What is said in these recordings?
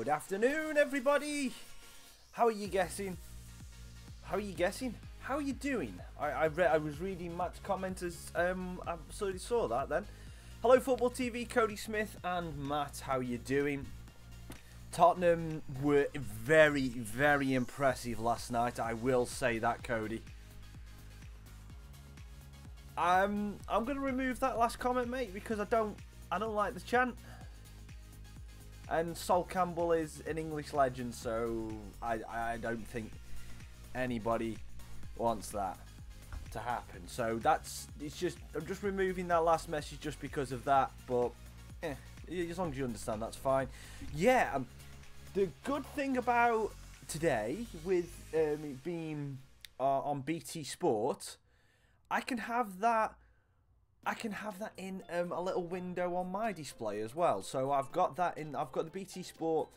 Good afternoon, everybody. How are you guessing? How are you guessing? How are you doing? I was reading Matt's commenters. I absolutely saw that then. Hello, Football TV. Cody Smith and Matt. How are you doing? Tottenham were very, very impressive last night. I will say that, Cody. I'm gonna remove that last comment, mate, because I don't like the chant. And Sol Campbell is an English legend, so I don't think anybody wants that to happen. So I'm just removing that last message just because of that. But as long as you understand, that's fine. Yeah, the good thing about today with it being on BT Sport, I can have that in a little window on my display as well. So I've got that in. I've got the BT Sport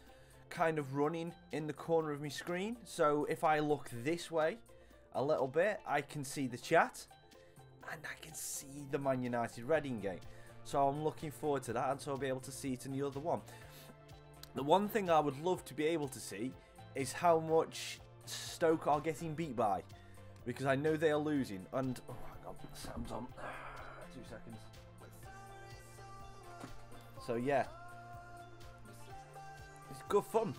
kind of running in the corner of my screen. So if I look this way a little bit, I can see the chat and I can see the Man United Reading game. So I'm looking forward to that, and so I'll be able to see it in the other one. The one thing I would love to be able to see is how much Stoke are getting beat by, because I know they are losing. And oh my God, the sound's on. 2 seconds. So yeah, it's good fun.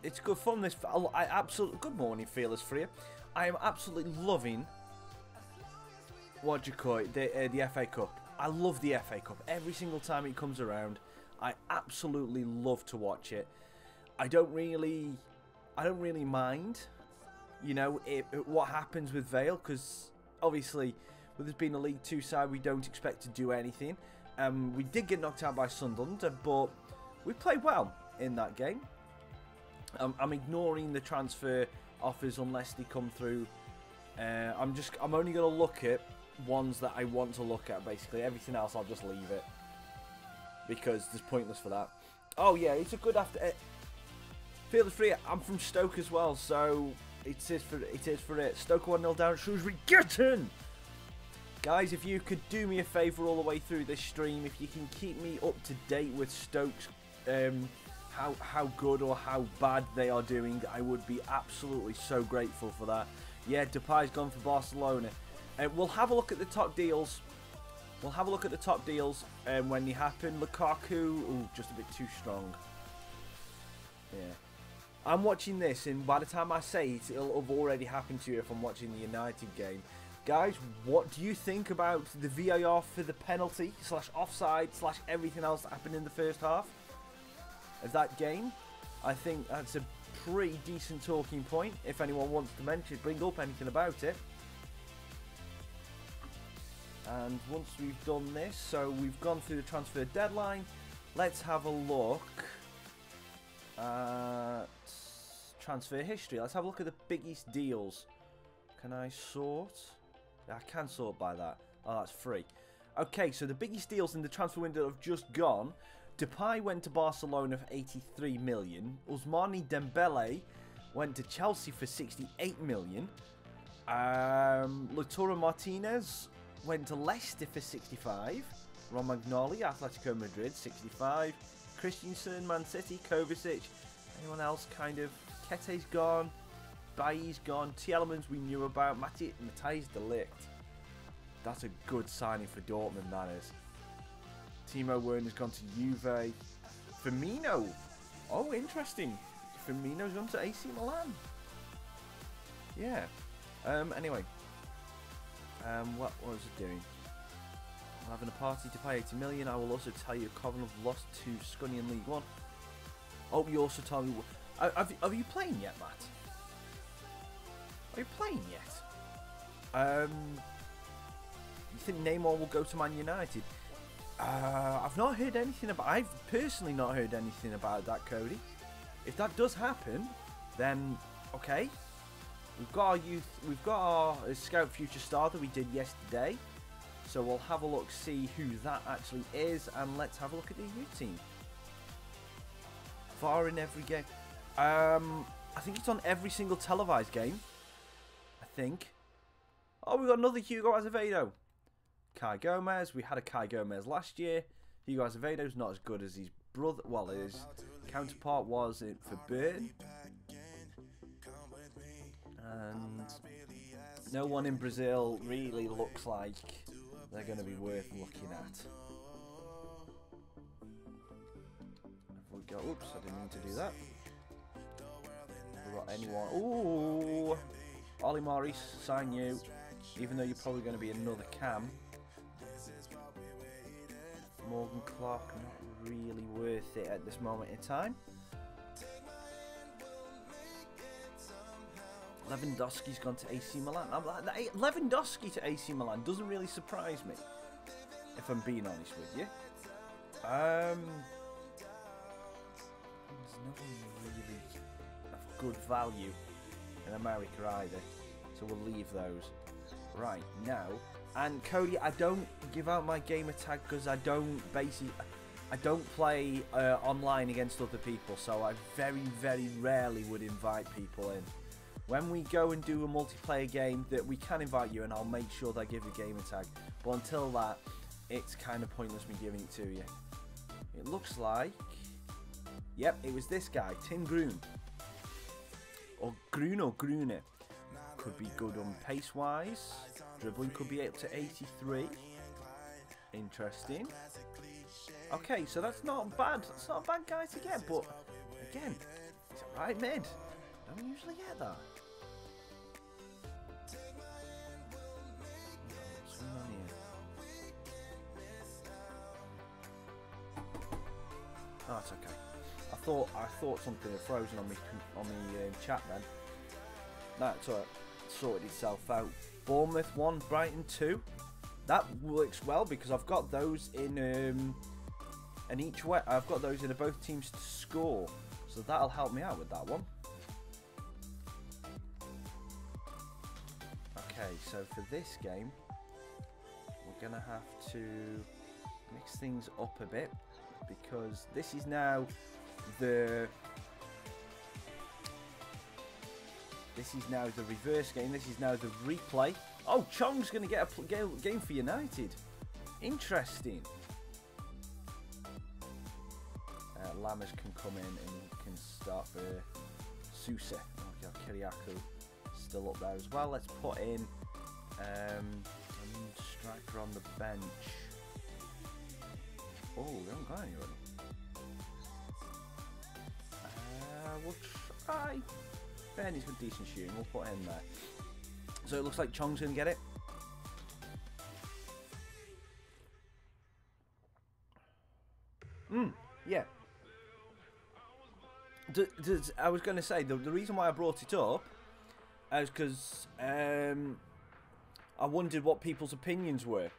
It's good fun. I absolutely. Good morning, Fearless Freya. I am absolutely loving what do you call it, the FA Cup. I love the FA Cup every single time it comes around. I absolutely love to watch it. I don't really mind, you know, what happens with Vale, because obviously, with us being a League 2 side, we don't expect to do anything. We did get knocked out by Sunderland, but we played well in that game. I'm ignoring the transfer offers unless they come through. I'm only going to look at ones that I want to look at, basically. Everything else, I'll just leave it, because there's pointless for that. Oh yeah, it's a good after. Feel free. I'm from Stoke as well, so it is for it. Stoke 1-0 down at Shrewsbury. Get in! Guys, if you could do me a favour all the way through this stream, if you can keep me up to date with Stoke's how good or how bad they are doing, I would be absolutely so grateful for that. Yeah, Depay's gone for Barcelona. We'll have a look at the top deals. We'll have a look at the top deals when they happen. Lukaku, ooh, just a bit too strong. Yeah. I'm watching this, and by the time I say it, it'll have already happened to you if I'm watching the United game. Guys, what do you think about the VAR for the penalty / offside / everything else that happened in the first half of that game? I think that's a pretty decent talking point. If anyone wants to bring up anything about it. And once we've done this, so we've gone through the transfer deadline, let's have a look at transfer history. Let's have a look at the biggest deals. Can I sort? I can sort by that. Oh, that's free. Okay, so the biggest deals in the transfer window have just gone. Depay went to Barcelona for 83 million. Ousmane Dembele went to Chelsea for 68 million. Lautaro Martinez went to Leicester for 65. Romagnoli, Atletico Madrid, 65. Christensen, Man City. Kovacic. Anyone else kind of? Kete's gone. Bailly's gone. Tielemans we knew about. Matthijs de Ligt. That's a good signing for Dortmund, that is. Timo Werner's gone to Juve. Firmino. Oh, interesting. Firmino's gone to AC Milan. Yeah. Anyway. What was it doing? I'm having a party to pay 80 million. I will also tell you Coventry have lost to Scunny in League 1. Oh, you also tell me... Are you playing yet, Matt? Are you playing yet? You think Neymar will go to Man United? I've not heard anything about... I've personally not heard anything about that, Cody. If that does happen, then okay. We've got our youth... We've got our Scout Future Star that we did yesterday. So we'll have a look, see who that actually is, and let's have a look at the youth team. VAR in every game. I think it's on every single televised game. I think. Oh, we got another Hugo Azevedo. Kai Gomez. We had a Kai Gomez last year. Hugo Azevedo's not as good as his brother. Well, counterpart was it for Burn. And no one in Brazil really looks like they're going to be worth looking at. If we go, oops, I didn't mean to do that. Have we got anyone? Ooh, Ollie Morris, sign you. Even though you're probably going to be another Cam. Morgan Clark, not really worth it at this moment in time. Lewandowski's gone to AC Milan. I'm like, Lewandowski to AC Milan doesn't really surprise me, if I'm being honest with you. There's no one really of good value in America either, so we'll leave those. Right, now, and Cody, I don't give out my gamer tag because I don't play online against other people, so I very, very rarely would invite people in. When we go and do a multiplayer game, that we can invite you, and I'll make sure that I give you a gamer tag. But until that, it's kind of pointless me giving it to you. It looks like, yep, it was this guy, Tim Grun. Or Grun or Grune. Could be good on pace-wise. Dribbling could be up to 83. Interesting. Okay, so that's not bad. That's not a bad guy to get, but again, he's a right mid. Don't usually get that. Oh, it's okay. I thought something had frozen on me chat then. That's alright. Sorted itself out. Bournemouth 1, Brighton 2. That works well because I've got those in and each way I've got those in both teams to score, so that'll help me out with that one. Okay, so for this game, we're gonna have to mix things up a bit because this is now the reverse game. This is now the replay. Oh, Chong's going to get a game for United. Interesting. Lammers can come in and can start for Sousa. Okay, Kiriakou still up there as well. Let's put in a striker on the bench. Oh, we haven't got any already. We'll try. Benny's got decent shooting. We'll put him there. So it looks like Chong's going to get it. Yeah. I was going to say, the reason why I brought it up is because I wondered what people's opinions were.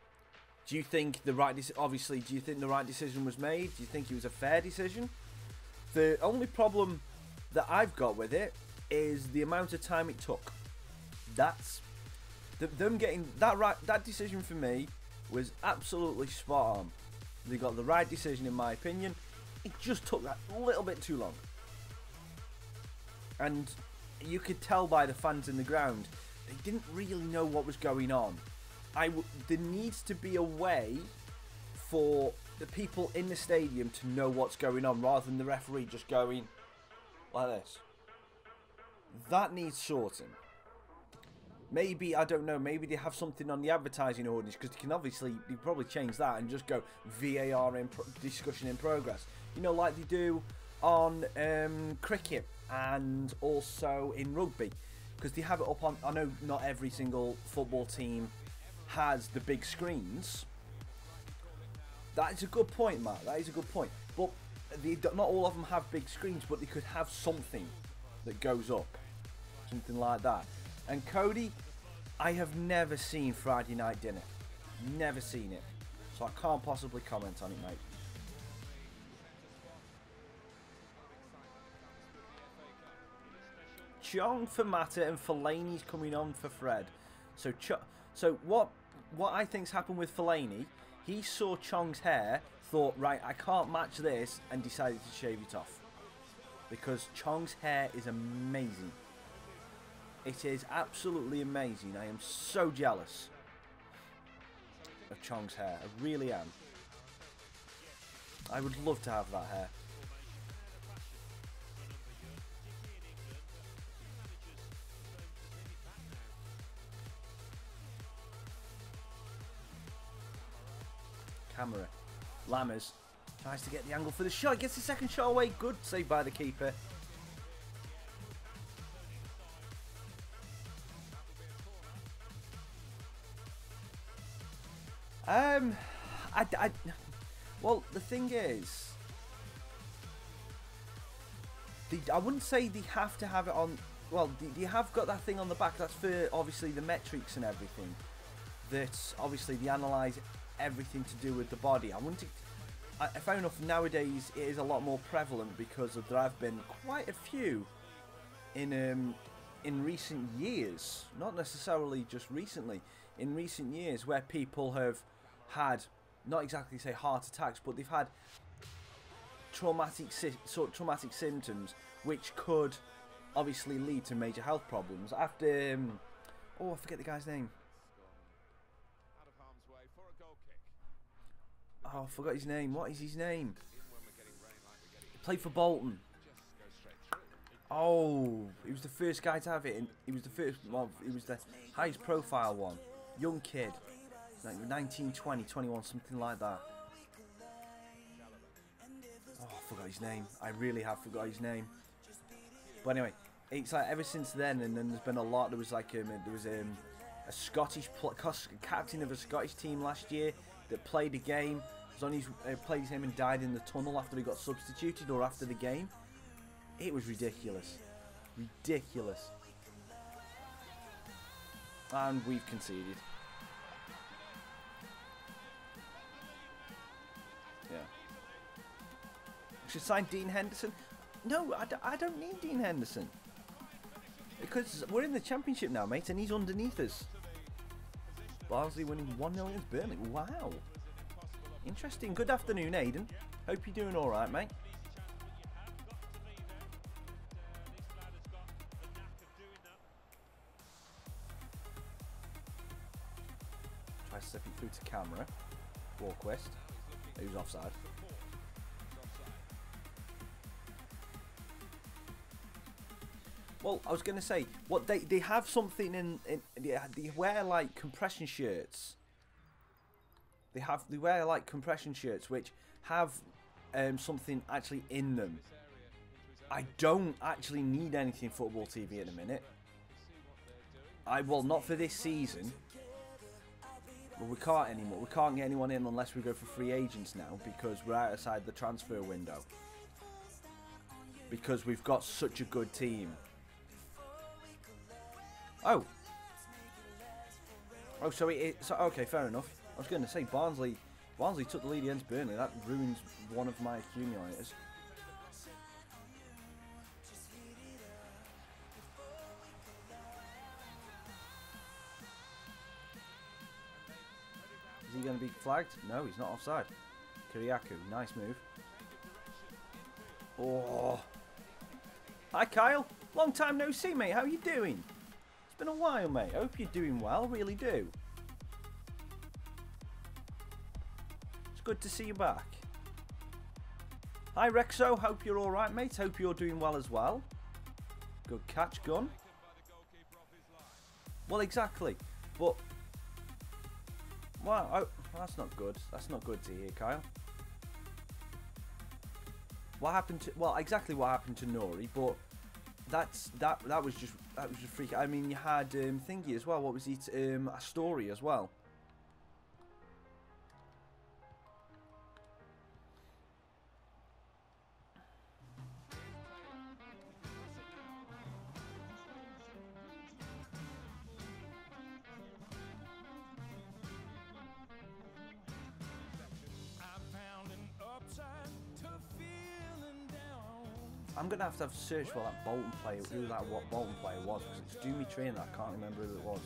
Do you think the right decision was made? Do you think it was a fair decision? The only problem that I've got with it is the amount of time it took. That's them getting that right. That decision for me was absolutely spot on. They got the right decision in my opinion. It just took that little bit too long, and you could tell by the fans in the ground they didn't really know what was going on. There needs to be a way for the people in the stadium to know what's going on, rather than the referee just going like this. That needs sorting. Maybe, I don't know, maybe they have something on the advertising ordinance, because they probably change that and just go VAR discussion in progress. You know, like they do on cricket and also in rugby, because they have it up on, I know not every single football team has the big screens. That is a good point, Matt. That is a good point. But not all of them have big screens, but they could have something that goes up. Something like that. And Cody, I have never seen Friday Night Dinner. Never seen it. So I can't possibly comment on it, mate. Chong for Mata and Fellaini's coming on for Fred. So what I think's happened with Fellaini, he saw Chong's hair, thought, right, I can't match this, and decided to shave it off. Because Chong's hair is amazing. It is absolutely amazing. I am so jealous of Chong's hair. I really am. I would love to have that hair. camera. Lammers tries to get the angle for the shot. Gets the second shot away. Good save by the keeper. Well, the thing is, I wouldn't say they have to have it on. Well, they have got that thing on the back. That's for obviously the metrics and everything. That obviously they analyse everything to do with the body. I wouldn't. Fair enough. Nowadays, it is a lot more prevalent because there have been quite a few in recent years. Not necessarily just recently. In recent years, where people have had, not exactly say heart attacks, but they've had traumatic symptoms, which could obviously lead to major health problems. After, oh, I forget the guy's name. Oh, I forgot his name. What is his name? He played for Bolton. Oh, he was the first guy to have it. He was the first. Well, he was the highest profile one. Young kid, like 19, 20, 21, something like that. Oh, I forgot his name. I really have forgot his name. But anyway, it's like ever since then, and then there's been a lot. There was like a Scottish captain of a Scottish team last year that played a game. Was on his played him and died in the tunnel after he got substituted or after the game. It was ridiculous, ridiculous. And we've conceded. Yeah. We should sign Dean Henderson. No, I don't need Dean Henderson. Because we're in the Championship now, mate, and he's underneath us. Barnsley winning 1-0 against Burnley. Wow. Interesting. Good afternoon, Aidan. Hope you're doing alright, mate. Try stepping through to camera. Walkwest. Who's offside? Well, I was going to say, what they have something in they wear like compression shirts. They wear like compression shirts which have something actually in them. I don't actually need anything football TV at the minute. Well, not for this season. Well, we can't anymore. We can't get anyone in unless we go for free agents now because we're outside the transfer window. Because we've got such a good team. Oh, so okay, fair enough. I was going to say Barnsley took the lead against Burnley. That ruins one of my accumulators. Is he going to be flagged? No, he's not offside. Kiriakou, nice move. Oh, hi Kyle. Long time no see, mate. How you doing? It's been a while, mate. I hope you're doing well. Really do. It's good to see you back. Hi Rexo. Hope you're all right, mate. Hope you're doing well as well. Good catch, Gun. Well, exactly. But wow, oh, that's not good. That's not good to hear, Kyle. What happened to? Well, exactly what happened to Nori, but that was just freaky. I mean, you had thingy as well. What was it? A story as well. I'm gonna have to search for that Bolton player, what Bolton player was, because it's doing me training. I can't remember who it was.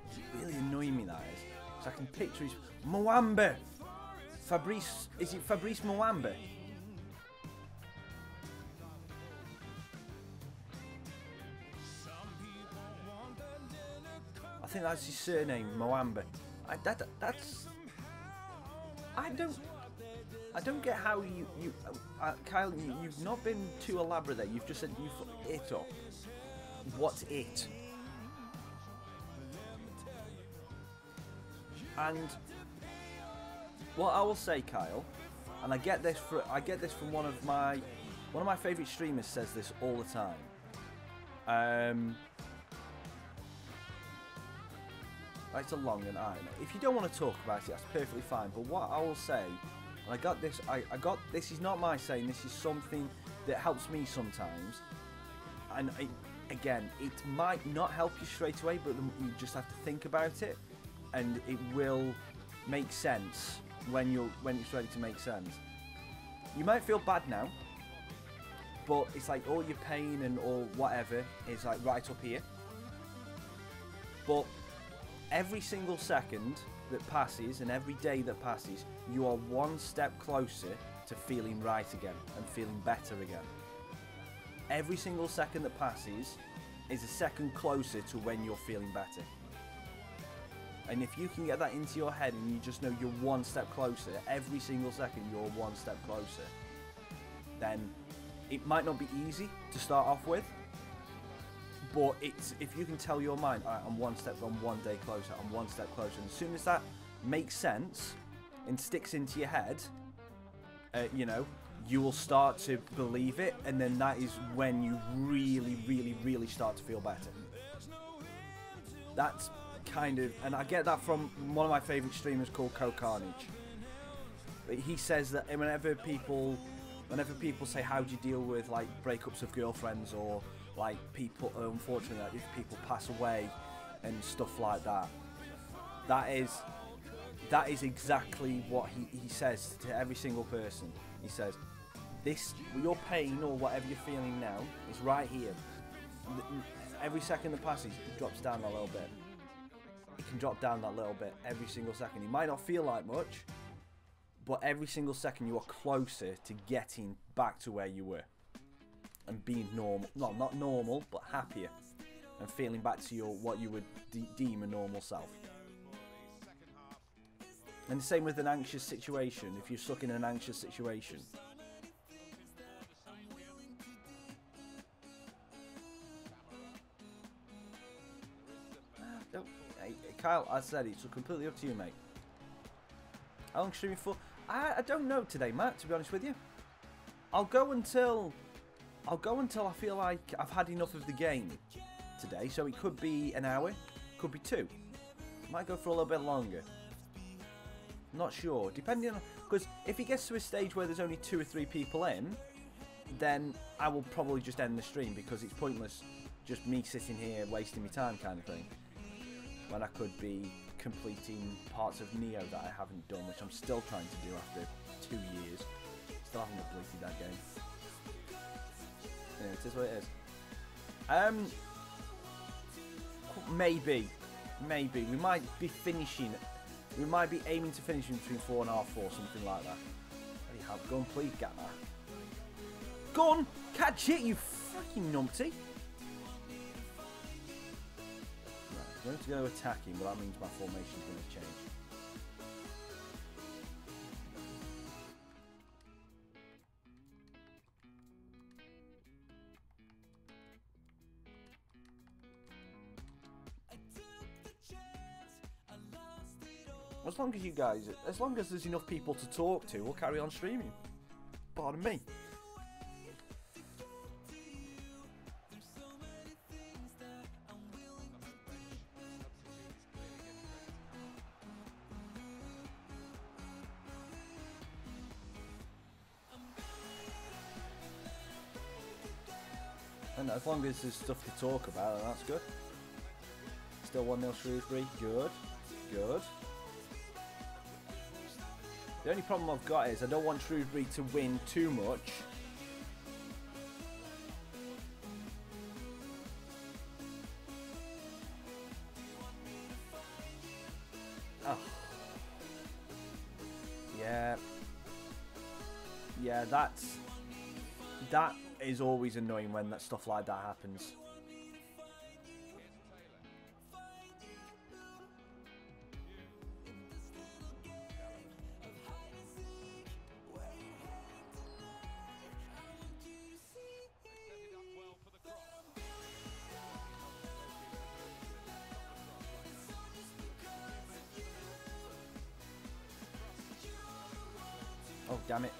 It's really annoying me, that is, because I can picture his Mwamba. Fabrice, is it Fabrice Mwamba? I think that's his surname, Mwamba. I don't get how Kyle, you've not been too elaborate there. You've just said you it up. What's it? And what I will say, Kyle, and I get this from one of my favourite streamers says this all the time. It's a long and I know. If you don't want to talk about it, that's perfectly fine. But what I will say, and I got this is not my saying, this is something that helps me sometimes. And again, it might not help you straight away, but you just have to think about it, and it will make sense when it's ready to make sense. You might feel bad now, but it's like all your pain and all whatever is like right up here. But every single second that passes and every day that passes, you are one step closer to feeling right again and feeling better again. Every single second that passes is a second closer to when you're feeling better. And if you can get that into your head and you just know you're one step closer, every single second you're one step closer, then it might not be easy to start off with, but if you can tell your mind, all right, I'm one day closer, I'm one step closer, and as soon as that makes sense and sticks into your head, you will start to believe it, and then that is when you really, really, really start to feel better. That's kind of, and I get that from one of my favourite streamers called Co-Carnage. But he says that whenever people say, how do you deal with like breakups of girlfriends, or like people, unfortunately, like if people pass away and stuff like that, that is exactly what he says to every single person. He says, your pain or whatever you're feeling now is right here. Every second that passes, it drops down a little bit. It can drop down that little bit every single second. It might not feel like much, but every single second you are closer to getting back to where you were and being normal. No, not normal, but happier, and feeling back to what you would deem a normal self. And the same with an anxious situation. If you're stuck in an anxious situation, Kyle, I said it's completely up to you, mate. How long streaming for? I don't know today, Matt, to be honest with you. I'll go until I feel like I've had enough of the game today. So it could be an hour, could be 2. Might go for a little bit longer. Not sure, depending on, because if it gets to a stage where there's only 2 or 3 people in, then I will probably just end the stream, because it's pointless just me sitting here wasting my time kind of thing, when I could be completing parts of Neo that I haven't done, which I'm still trying to do after 2 years. Still haven't completed that game. Anyway, it is what it is. Maybe. We might be finishing, we might be aiming to finish in between 4 and a half, 4, something like that. Bloody hell, go on, please get that. Go on, catch it, you fucking numpty. I'm going to go attacking, but that means my formation is going to change. As long as you guys, as long as there's enough people to talk to, we'll carry on streaming. Pardon me. And as long as there's stuff to talk about, then that's good. Still 1-0 Shrewsbury. Good. Good. The only problem I've got is I don't want Shrewsbury to win too much. Oh. Yeah. Yeah, that is always annoying when that stuff like that happens. Damn it.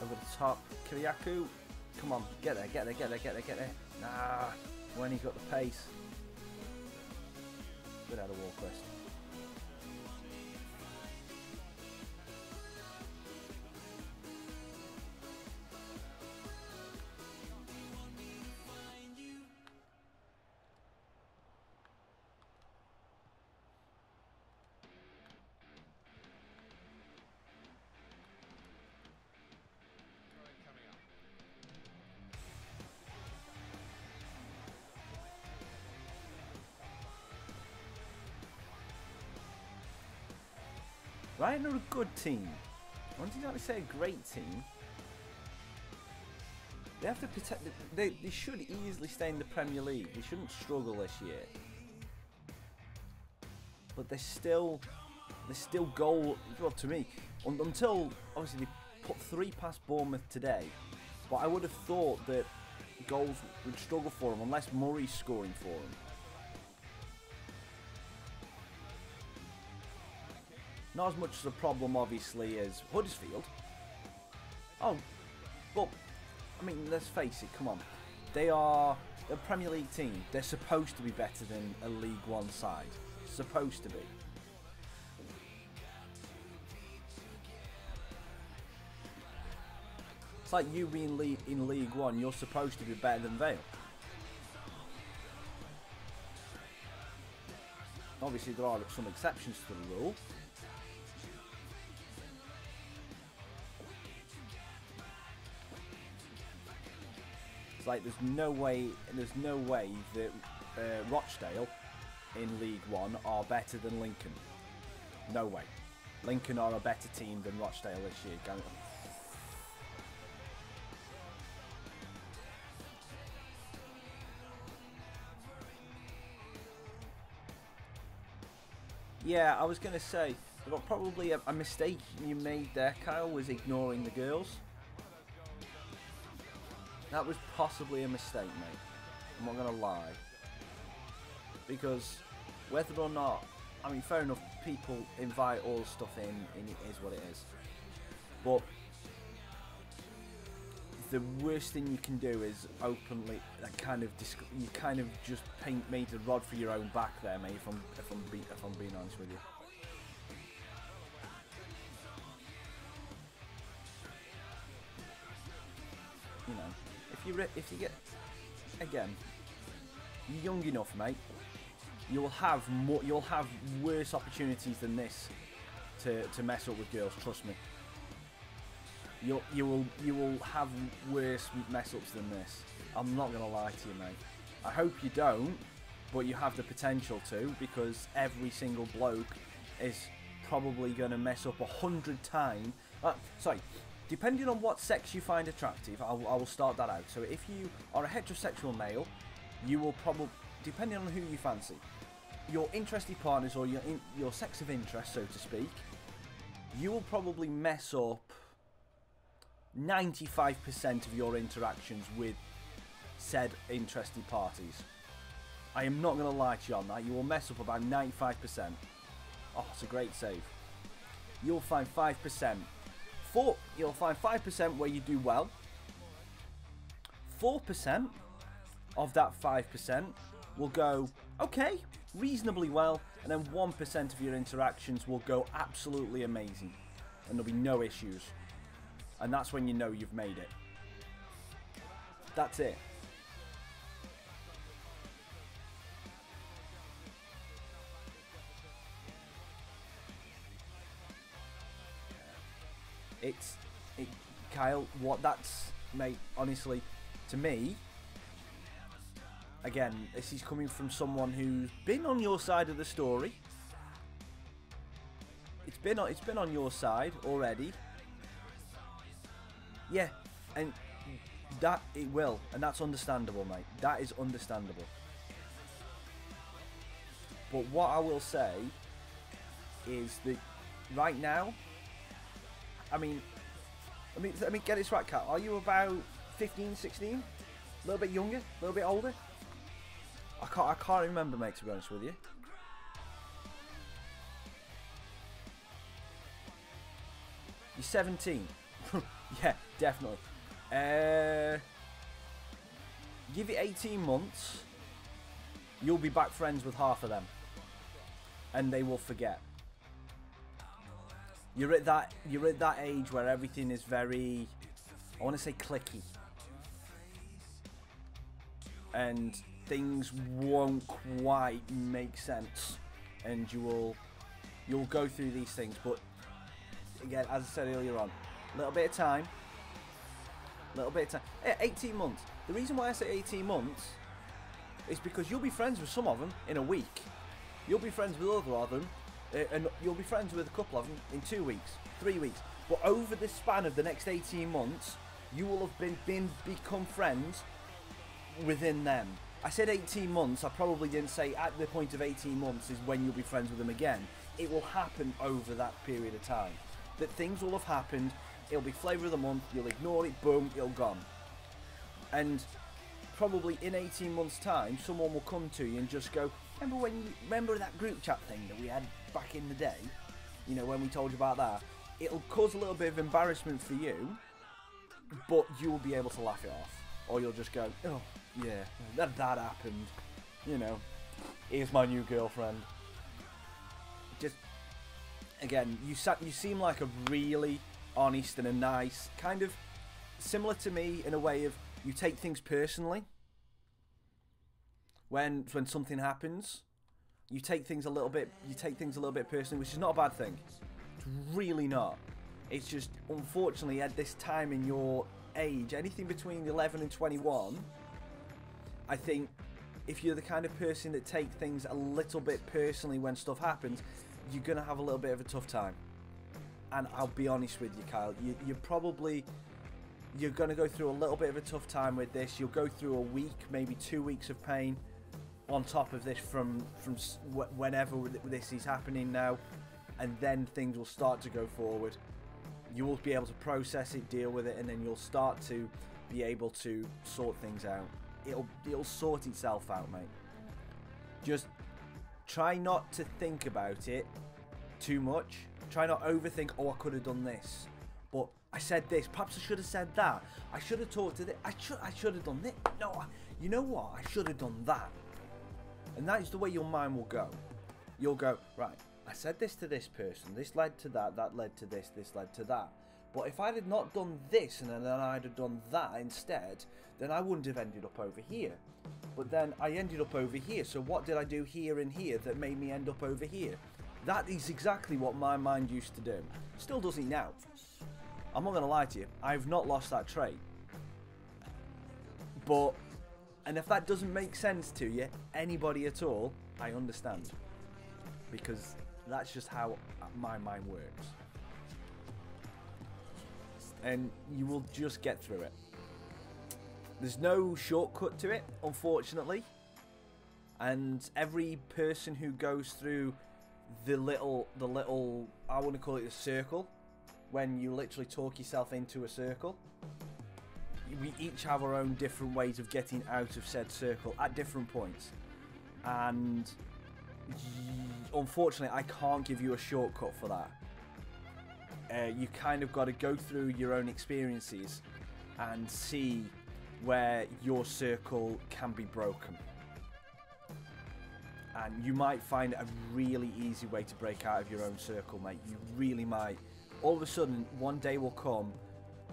Over the top. Kiriakou. Come on. Get there, get there, get there, get there, get there. Nah. When he got the pace. Good out of Warcrest. Ryan are a good team. I wouldn't exactly say a great team. They have to protect. They should easily stay in the Premier League. They shouldn't struggle this year. But they're still goal. Well, to me, until obviously they put 3 past Bournemouth today. But I would have thought that goals would struggle for them unless Murray's scoring for them. Not as much as a problem, obviously, as Huddersfield. Oh, but, I mean, let's face it, come on. They are a Premier League team. They're supposed to be better than a League One side. Supposed to be. It's like you being in League One, you're supposed to be better than Vale. Obviously, there are some exceptions to the rule. Like there's no way that Rochdale in League One are better than Lincoln. No way. Lincoln are a better team than Rochdale this year. Yeah, I was gonna say, but probably a mistake you made there, Kyle, was ignoring the girls. That was possibly a mistake, mate. I'm not gonna lie. Because whether or not, I mean, fair enough, people invite all the stuff in, and it is what it is. But the worst thing you can do is openly, you kind of just made a rod for your own back there, mate. If I'm being honest with you. You know. If you get, again, you're young enough, mate. You'll have worse opportunities than this to mess up with girls. Trust me. You will have worse mess ups than this. I'm not gonna lie to you, mate. I hope you don't, but you have the potential to, because every single bloke is probably gonna mess up 100 times. Sorry. Depending on what sex you find attractive, I will start that out. So if you are a heterosexual male, you will probably, depending on who you fancy, your interested partners or your sex of interest, so to speak, you will probably mess up 95% of your interactions with said interested parties. I am not going to lie to you on that. You will mess up about 95%. Oh, it's a great save. You'll find 5%. You'll find 5% where you do well. 4% of that 5% will go okay, reasonably well, and then 1% of your interactions will go absolutely amazing, and there'll be no issues. And that's when you know you've made it. That's it. Kyle, what that's, mate, honestly, to me, again, this is coming from someone who's been on your side of the story. It's been on your side already. Yeah, and that it will, and that's understandable, mate. That is understandable. But what I will say is that right now, I mean, get this right, Kat. Are you about 15, 16? A little bit younger? A little bit older? I can't remember, mate, to be honest with you. You're 17. Yeah, definitely. Give it 18 months. You'll be back friends with half of them. And they will forget. You're at that age where everything is very, I want to say, clicky. And things won't quite make sense. And you'll go through these things. But again, as I said earlier on, a little bit of time. 18 months. The reason why I say 18 months is because you'll be friends with some of them in a week. You'll be friends with other of them, and you'll be friends with a couple of them in 2 weeks, 3 weeks. But over the span of the next 18 months, you will have become friends within them. I said 18 months. I probably didn't say at the point of 18 months is when you'll be friends with them again. It will happen over that period of time. That things will have happened. It'll be flavour of the month. You'll ignore it. Boom. It'll gone. And probably in 18 months' time, someone will come to you and just go, remember that group chat thing that we had back in the day? You know, when we told you about that? It'll cause a little bit of embarrassment for you, but you will be able to laugh it off. Or you'll just go, oh, yeah, that happened. You know, here's my new girlfriend. Just, again, you seem like a really honest and a nice, kind of similar to me in a way of, you take things personally. When something happens, you take things a little bit personally, which is not a bad thing. It's really not. It's just, unfortunately, at this time in your age, anything between 11 and 21, I think if you're the kind of person that take things a little bit personally when stuff happens, you're gonna have a little bit of a tough time. And I'll be honest with you, Kyle, you're going to go through a little bit of a tough time with this. You'll go through a week, maybe 2 weeks of pain on top of this from whenever this is happening now, and then things will start to go forward. You will be able to process it, deal with it, and then you'll start to be able to sort things out. It'll sort itself out, mate. Just try not to think about it too much. Try not overthink, oh, I could have done this. But I said this, perhaps I should have said that. I should have talked to this. I should have done this. No, you know what? I should have done that. And that is the way your mind will go. You'll go, right, I said this to this person. This led to that. That led to this. This led to that. But if I had not done this and then I'd have done that instead, then I wouldn't have ended up over here. But then I ended up over here. So what did I do here and here that made me end up over here? That is exactly what my mind used to do. Still does it now. I'm not going to lie to you. I've not lost that trait. But, and if that doesn't make sense to you, anybody at all, I understand. Because that's just how my mind works. And you will just get through it. There's no shortcut to it, unfortunately. And every person who goes through the little, I want to call it a circle, when you literally talk yourself into a circle, we each have our own different ways of getting out of said circle at different points. And unfortunately, I can't give you a shortcut for that. You kind of got to go through your own experiences and see where your circle can be broken. And you might find a really easy way to break out of your own circle, mate. You really might. All of a sudden, one day will come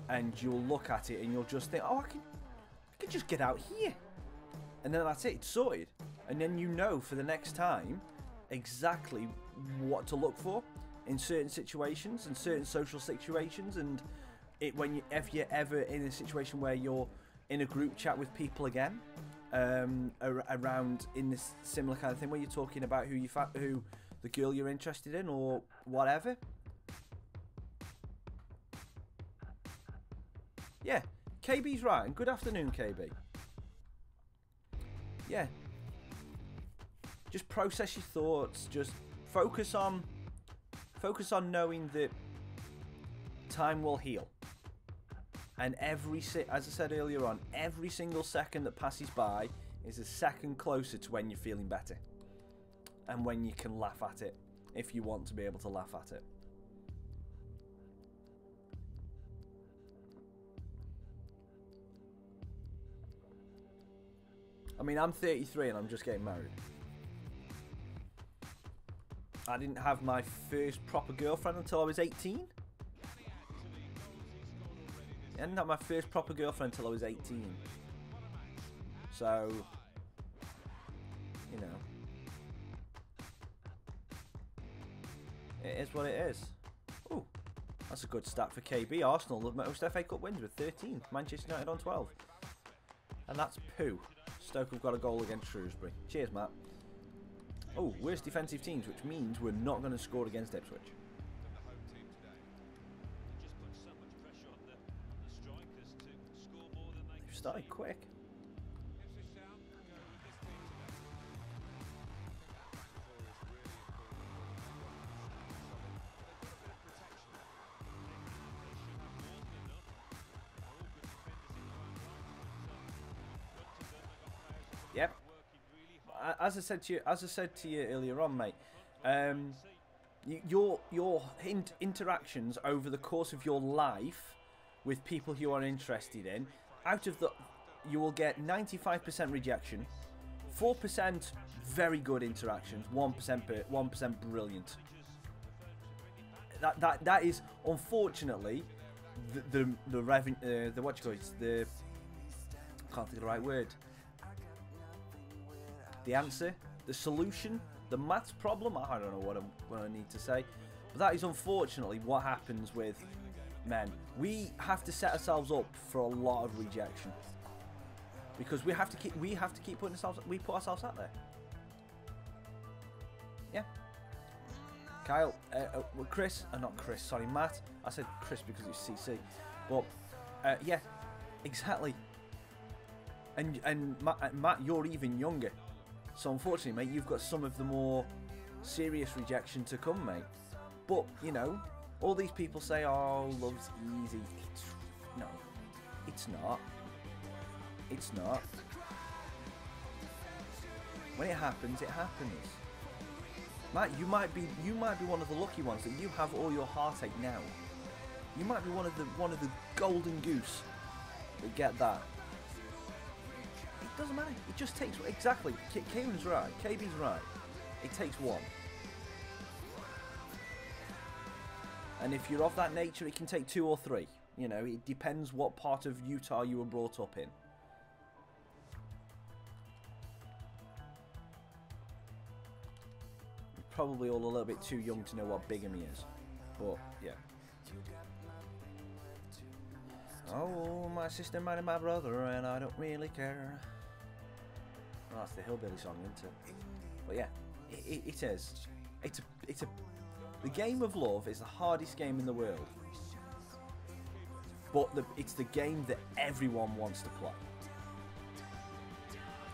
and you'll look at it and you'll just think, oh, I can just get out here. And then that's it, it's sorted. And then you know for the next time exactly what to look for in certain situations and certain social situations. And if you're ever in a situation where you're in a group chat with people again, around in this similar kind of thing where you're talking about who the girl you're interested in or whatever. Yeah, KB's right, and good afternoon, KB. Yeah. Just process your thoughts, just focus on knowing that time will heal. And as I said earlier on, every single second that passes by is a second closer to when you're feeling better. And when you can laugh at it, if you want to be able to laugh at it. I mean, I'm 33 and I'm just getting married. I didn't have my first proper girlfriend until I was 18. I didn't have my first proper girlfriend until I was 18. So, you know, it is what it is. Ooh, that's a good stat for KB. Arsenal, the most FA Cup wins with 13. Manchester United on 12. And that's poo. Stoke have got a goal against Shrewsbury. Cheers, Matt. Oh, worst defensive teams, which means we're not going to score against Ipswich. They've started quick. Yep. As I said to you earlier on, mate, your interactions over the course of your life with people you are interested in, you will get 95% rejection, 4% very good interactions, 1% brilliant. That is unfortunately the what you call it, the, I can't think of the right word. The answer, the solution, the maths problem, I don't know what I need to say. But that is unfortunately what happens with men. We have to set ourselves up for a lot of rejection. Because we have to keep putting ourselves, we put ourselves out there. Yeah. Kyle, Matt. I said Chris because it's CC. But, yeah, exactly. And Matt, you're even younger. So unfortunately, mate, you've got some of the more serious rejection to come, mate. But, you know, all these people say, oh, love's easy. No, it's not. It's not. When it happens, it happens. Matt, you might be one of the lucky ones that you have all your heartache now. You might be one of the golden goose that get that. It doesn't matter. It just takes, exactly. Kieran's right. KB's right. It takes one. And if you're of that nature, it can take 2 or 3. You know, it depends what part of Utah you were brought up in. You're probably all a little bit too young to know what bigamy is. But, yeah. Oh, my sister married my brother and I don't really care. Well, that's the hillbilly song, isn't it? But yeah, it is. The game of love is the hardest game in the world. But it's the game that everyone wants to play.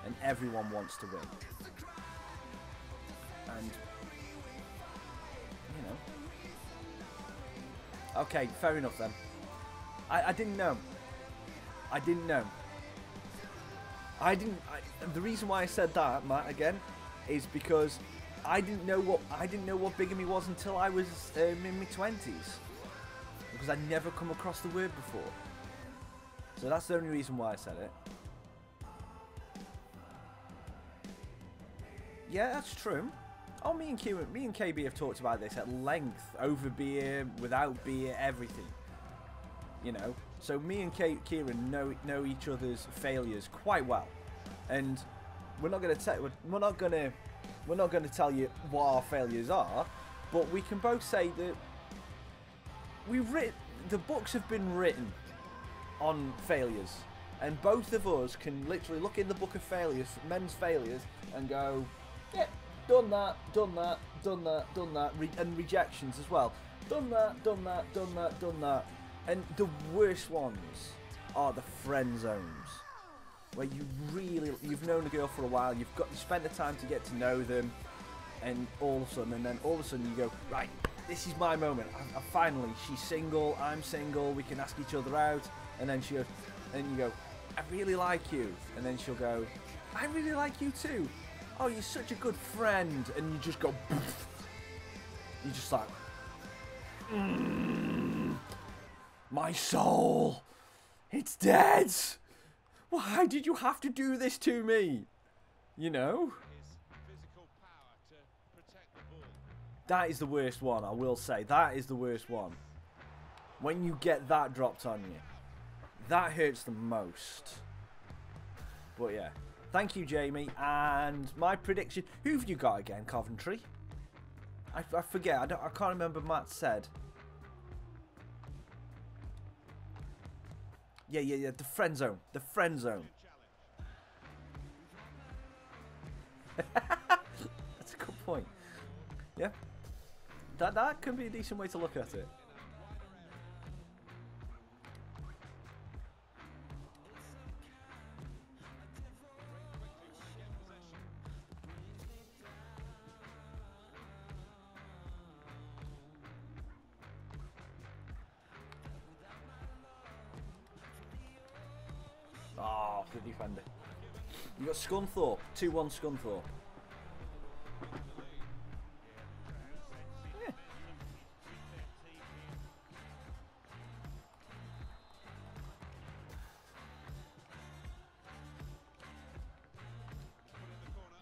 And everyone wants to win. And, you know. Okay, fair enough then. I didn't know. The reason why I said that, Matt, again, is because I didn't know what bigamy was until I was in my 20s, because I'd never come across the word before. So that's the only reason why I said it. Yeah, that's true. Oh, me and KB have talked about this at length, over beer, without beer, everything. You know, so me and Kieran know each other's failures quite well, and we're not going to tell you what our failures are, but we can both say that the books have been written on failures, and both of us can literally look in the book of failures, men's failures, and go, yeah, done that, and rejections as well, done that. And the worst ones are the friend zones, where you've known a girl for a while, you spent the time to get to know them, and all of a sudden you go, right, this is my moment. I finally, she's single, I'm single, we can ask each other out, and then she goes, and you go, I really like you, and then she'll go, I really like you too. Oh, you're such a good friend, and you just go, poof. You just like, my soul, it's dead. Why did you have to do this to me? You know? That is the worst one, I will say. That is the worst one. When you get that dropped on you. That hurts the most. But yeah. Thank you, Jamie. And my prediction... Who have you got again, Coventry? I forget. I can't remember Matt said. Yeah. The friend zone. The friend zone. That's a good point. Yeah. That can be a decent way to look at it. Oh, the defender. You got Scunthorpe. 2-1 Scunthorpe. Yeah.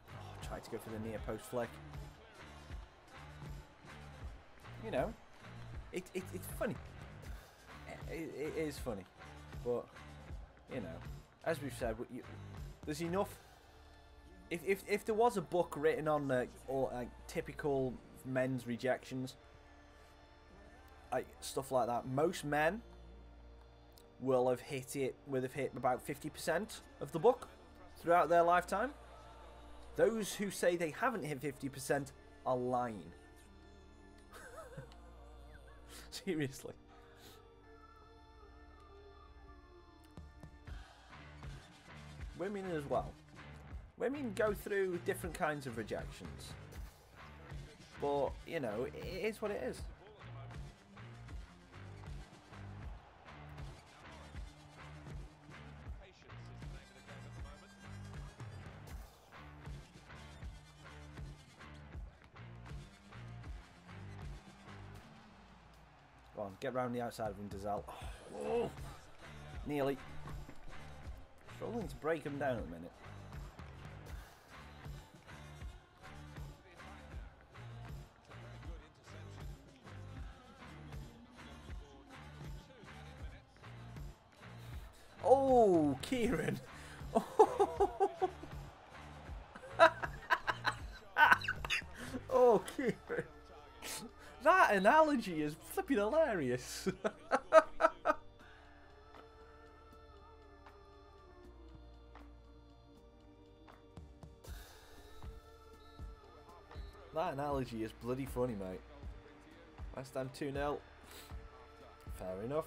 Oh, tried to go for the near post flick. You know, it's funny. It is funny, but you know, as we've said, there's enough. If there was a book written on typical men's rejections, stuff like that, most men will have hit about 50% of the book throughout their lifetime. Those who say they haven't hit 50% are lying. Seriously. Women as well. Women go through different kinds of rejections. But, you know, it is what it is. Go on, get round the outside of him, Dazal. Oh, nearly. Struggling to break him down at the minute. Oh, Kieran. Oh, Kieran. That analogy is flipping hilarious. That analogy is bloody funny, mate. Last time 2-0. Fair enough.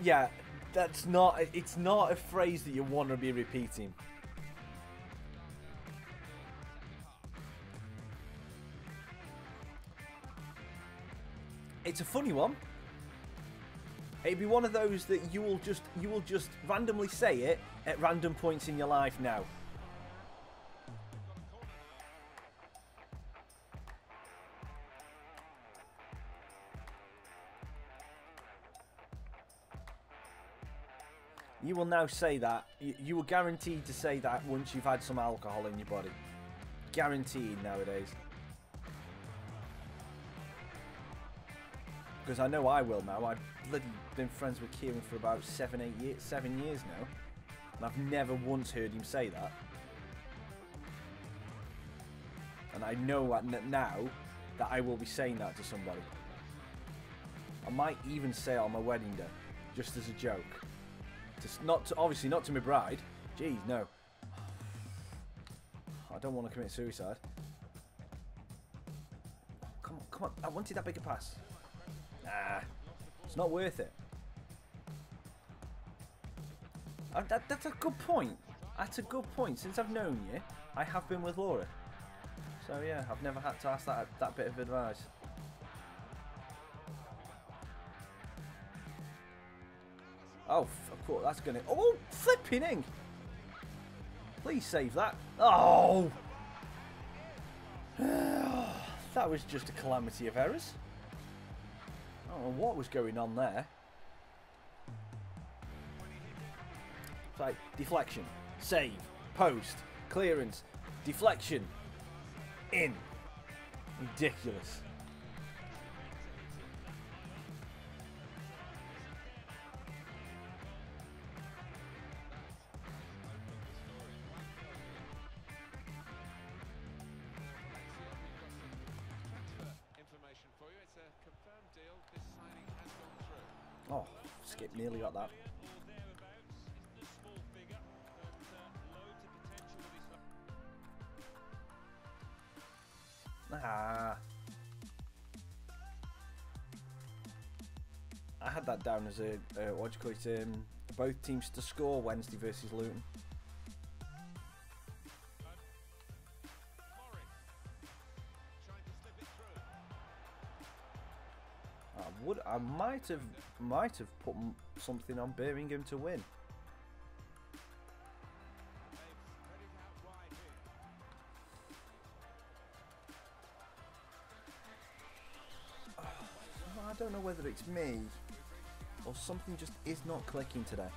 Yeah, that's not. It's not a phrase that you want to be repeating. It's a funny one. It'd be one of those that you will just randomly say it at random points in your life now. You will now say that. You are guaranteed to say that once you've had some alcohol in your body. Guaranteed nowadays. Because I know I will now. I've bloody been friends with Kieran for about 7 years now. And I've never once heard him say that. And I know now that I will be saying that to somebody. I might even say it on my wedding day. Just as a joke. Obviously not to my bride. Jeez, no. I don't want to commit suicide. Come on. I wanted that bigger pass. Nah. It's not worth it. That's a good point. That's a good point. Since I've known you, I have been with Laura. So yeah, I've never had to ask that bit of advice. Oh, of course, that's gonna. Oh, flipping ink! Please save that. Oh, that was just a calamity of errors. I don't know what was going on there. It's like deflection, save, post, clearance, deflection, in. Ridiculous. Oh, Skip nearly got that. Ah. I had that down as a, what do you call it, both teams to score Wednesday versus Luton. I might have put something on Birmingham to win. I don't know whether it's me or something just is not clicking today.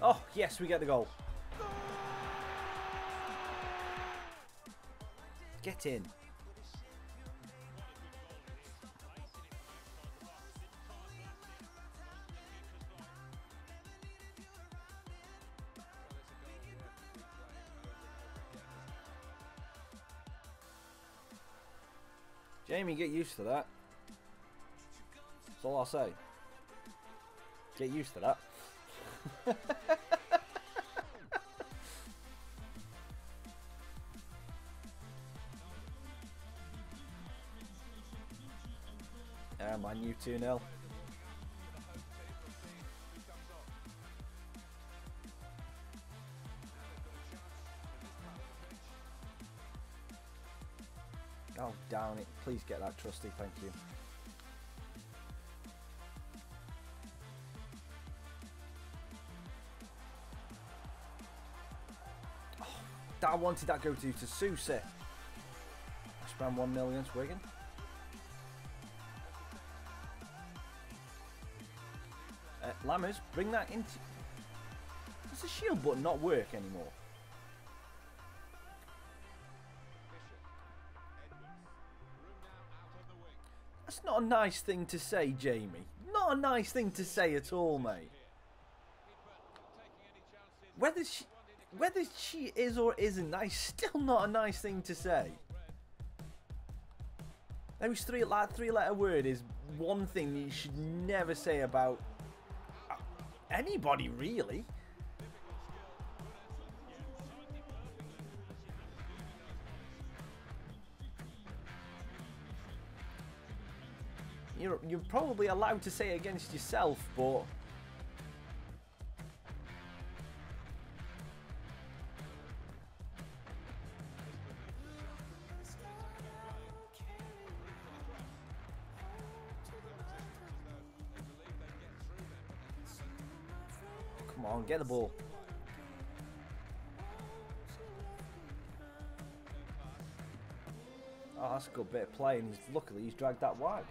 Oh, yes, we get the goal. Get in. Jamie, get used to that. That's all I'll say. Get used to that. My new 2-0. Oh, down it. Please get that, Trusty. Thank you. Oh, I wanted that go to Susie. I spam 1-0 against Wigan. Lammers, bring that into... Does the shield button not work anymore? That's not a nice thing to say, Jamie. Not a nice thing to say at all, mate. Whether she is or isn't, that is still not a nice thing to say. Those three-letter word is one thing you should never say about anybody, really. You're probably allowed to say it against yourself, but come on, get the ball. Oh, that's a good bit of play, and luckily he's dragged that wide.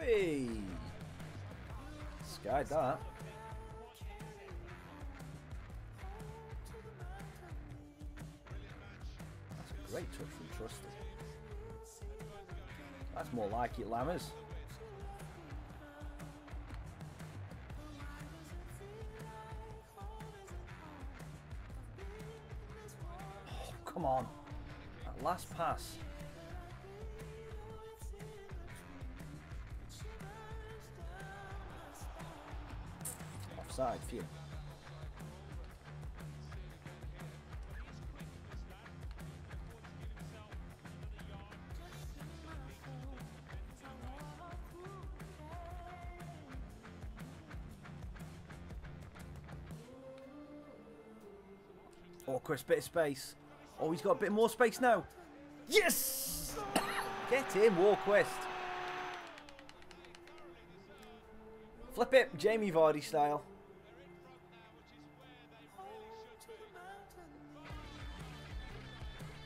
Whee! Skied that. That's a great touch from Trusty. That's more like it, Lammers. Oh, come on. That last pass. Offside, phew. Oh, Chris, bit of space. Oh, he's got a bit more space now. Yes! Get him, Warquist. Flip it, Jamie Vardy style.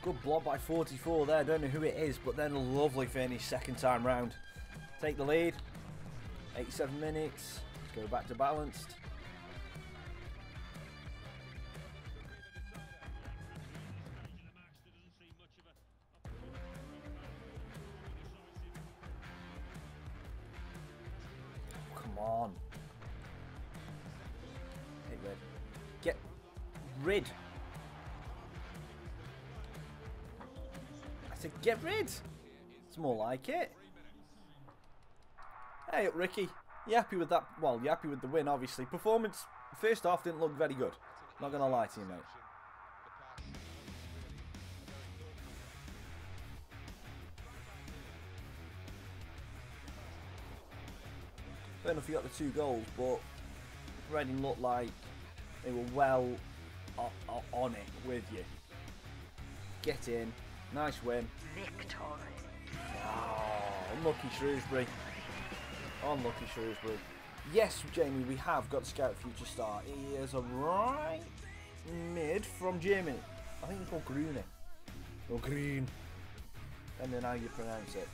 Good block by 44 there. Don't know who it is, but then a lovely finish second time round. Take the lead. 87 minutes. Let's go back to balanced. Come on. Get rid. Get rid. I said get rid. It's more like it. Hey up, Ricky. You happy with that? Well, you happy with the win, obviously. Performance, first half, didn't look very good. Not going to lie to you, mate. Fair enough, you got the 2 goals, but Reading looked like they were well on it with you. Get in. Nice win. Victory. Oh, unlucky Shrewsbury. Unlucky Shrewsbury. Yes, Jamie, we have got to scout future star. He is a right mid from Germany. I think he's called Grune. Or Green. Depending on how you pronounce it.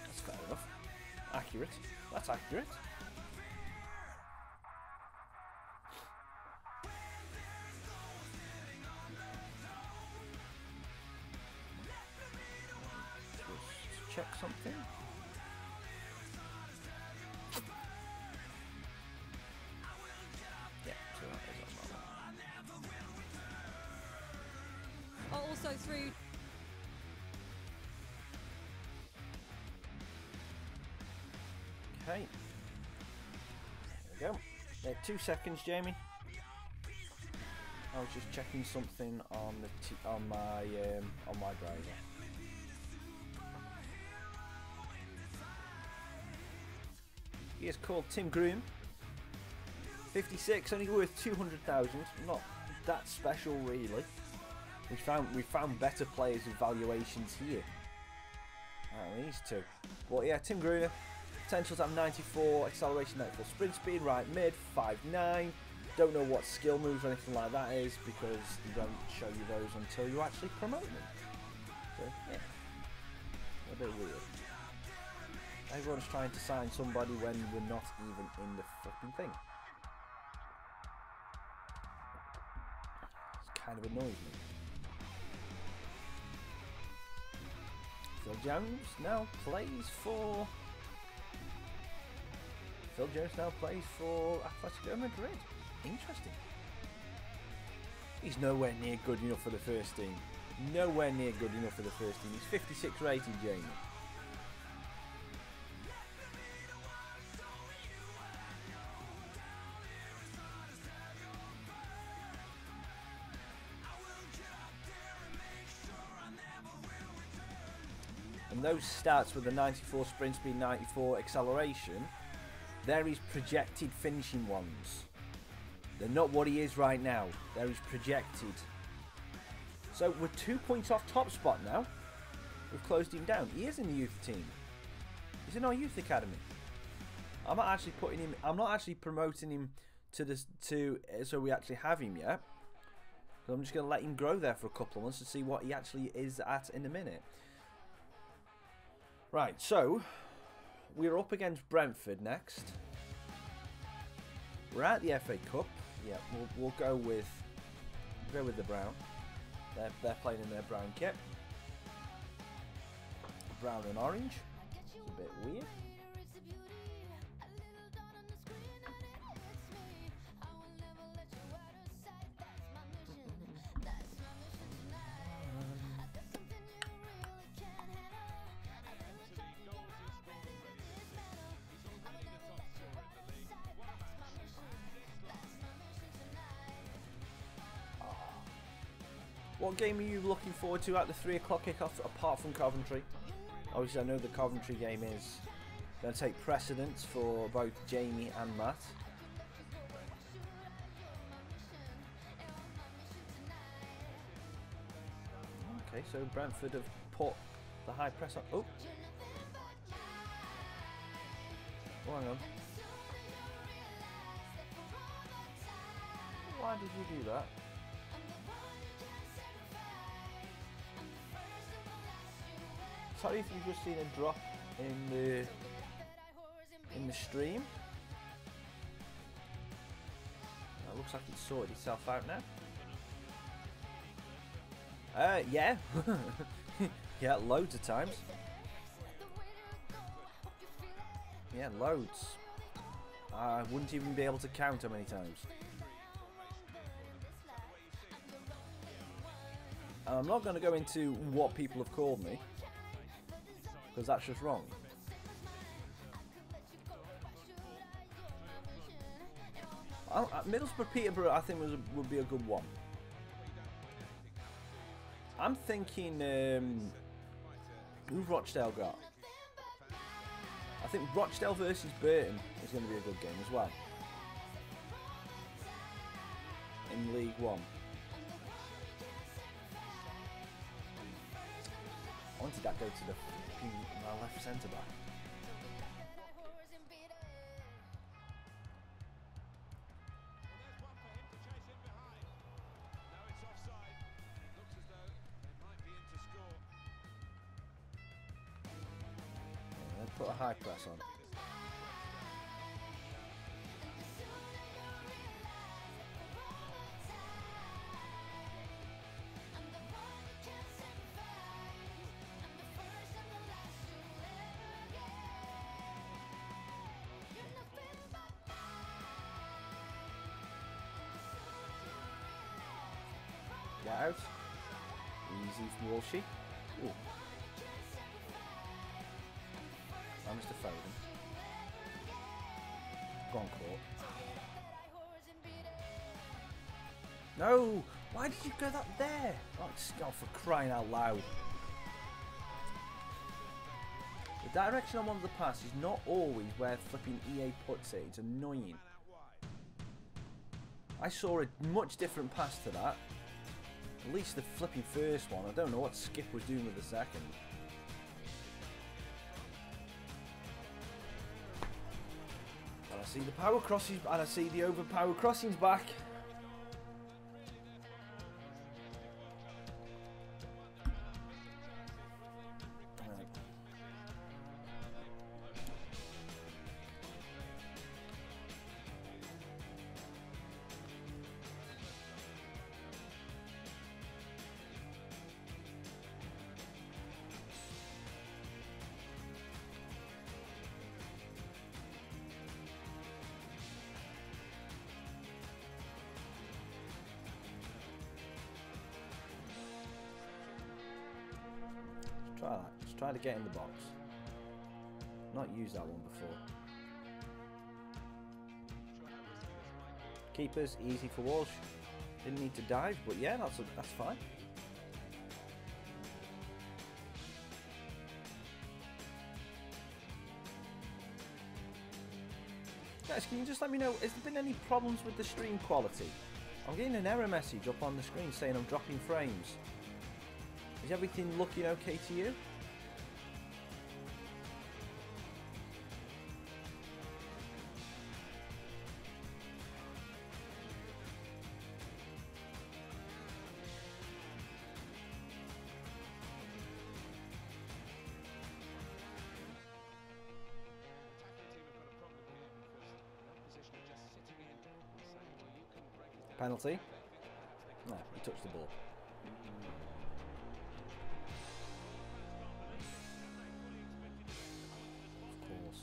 That's fair enough. Accurate. That's accurate. Just check something. Yeah, so that is on that one. Also through. Okay. There we go. 2 seconds, Jamie. I was just checking something on the on my browser. He is called Tim Groom. 56, only worth 200,000. Not that special, really. We found better players with valuations here. These two. But yeah, Tim Gruner. Potential to have 94, acceleration 94, sprint speed, right mid, 5'9". Don't know what skill moves or anything like that is because they don't show you those until you actually promote them. So yeah, a bit weird. Everyone's trying to sign somebody when we're not even in the fucking thing. It kind of annoys me. Phil Jones now plays for Atletico Madrid. Interesting. He's nowhere near good enough for the first team. Nowhere near good enough for the first team. He's 56 rated, Jamie. And those stats with the 94 sprint speed, 94 acceleration, they're his projected finishing ones. They're not what he is right now. They're his projected. So we're 2 points off top spot now. We've closed him down. He is in the youth team. He's in our youth academy. I'm not actually putting him. I'm not actually promoting him to this so we actually have him yet. So I'm just going to let him grow there for a couple of months to see what he actually is at in a minute. Right, so we're up against Brentford next. We're at the FA Cup. Yeah, we'll go with the brown. They're playing in their brown kit. Brown and orange. It's a bit weird. What game are you looking forward to at the 3 o'clock kickoff, apart from Coventry? Obviously, I know the Coventry game is going to take precedence for both Jamie and Matt. Okay, so Brentford have put the high press on. Oh! Oh, hang on. Why did you do that? Sorry if you've just seen a drop in the stream. It looks like it's sorted itself out now. Yeah. Yeah, loads of times. Yeah, loads. I wouldn't even be able to count how many times. And I'm not going to go into what people have called me, because that's just wrong. Middlesbrough Peterborough, I think would be a good one. I'm thinking, who's Rochdale got? I think Rochdale versus Burton is going to be a good game as well. In League One. I wanted that go to the left centre back. Yeah, put a high press on. Get out. Easy from Walshy. Ooh. Oh, Mr. Foden. Go on, Court. No! Why did you go that there? Oh, for crying out loud. The direction I want the pass is not always where flipping EA puts it. It's annoying. I saw a much different pass to that. At least the flipping first one. I don't know what Skip was doing with the second. And I see the power crossings, and I see the overpower crossings back. Try that. Just try to get in the box. Not used that one before. Keepers easy for Walsh. Didn't need to dive, but yeah, that's fine. Guys, can you just let me know, has there been any problems with the stream quality? I'm getting an error message up on the screen saying I'm dropping frames. Is everything looking okay to you? Penalty? No, he touched the ball. Of course.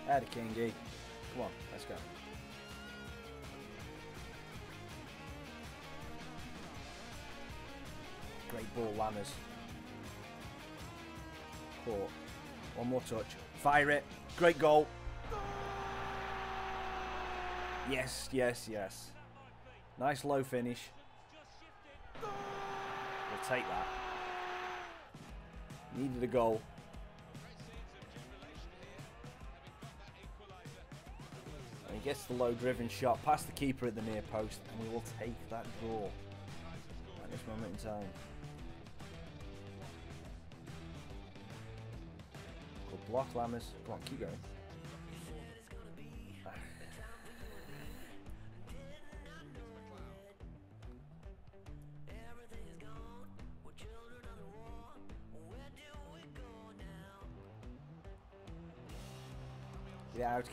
Add a Kingy. Come on, let's go. Great ball, Lammers. Caught. One more touch. Fire it. Great goal. Yes, yes, yes. Nice low finish. We'll take that. Needed a goal. And he gets the low driven shot past the keeper at the near post, and we will take that draw at this moment in time. Good block, Lammers. Come on, keep going.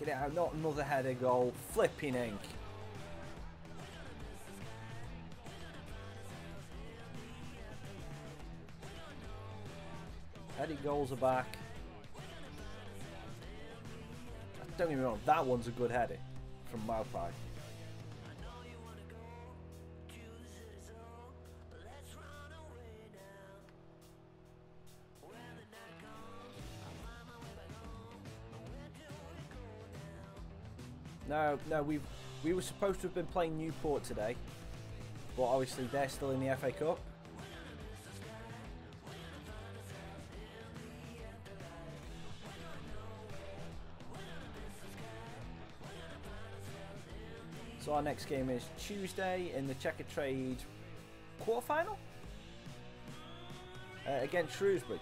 Get it out, not another header goal. Flipping ink. Headed goals are back. Don't get me wrong, that one's a good header from Maupai. No, we were supposed to have been playing Newport today, but obviously they're still in the FA Cup. So our next game is Tuesday in the Checkatrade quarterfinal against Shrewsbury.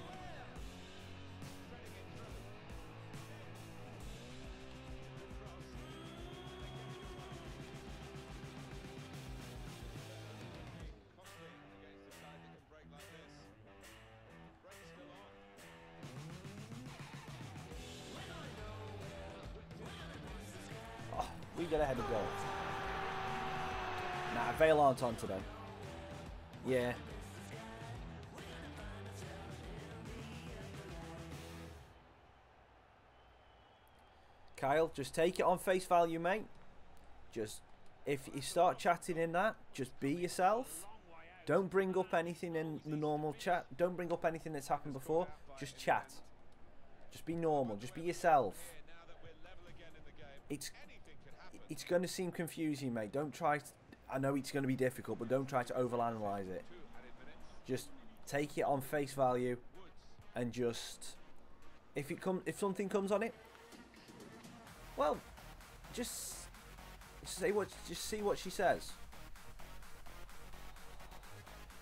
We got ahead of goal. Nah, Vale aren't on today. Yeah. Kyle, just take it on face value, mate. Just, if you start chatting in that, just be yourself. Don't bring up anything in the normal chat. Don't bring up anything that's happened before. Just chat. Just be normal. Just be yourself. It's going to seem confusing, mate. Don't try to, I know it's going to be difficult, but don't try to overanalyze it. Just take it on face value, and just if something comes on it, well, just see what she says.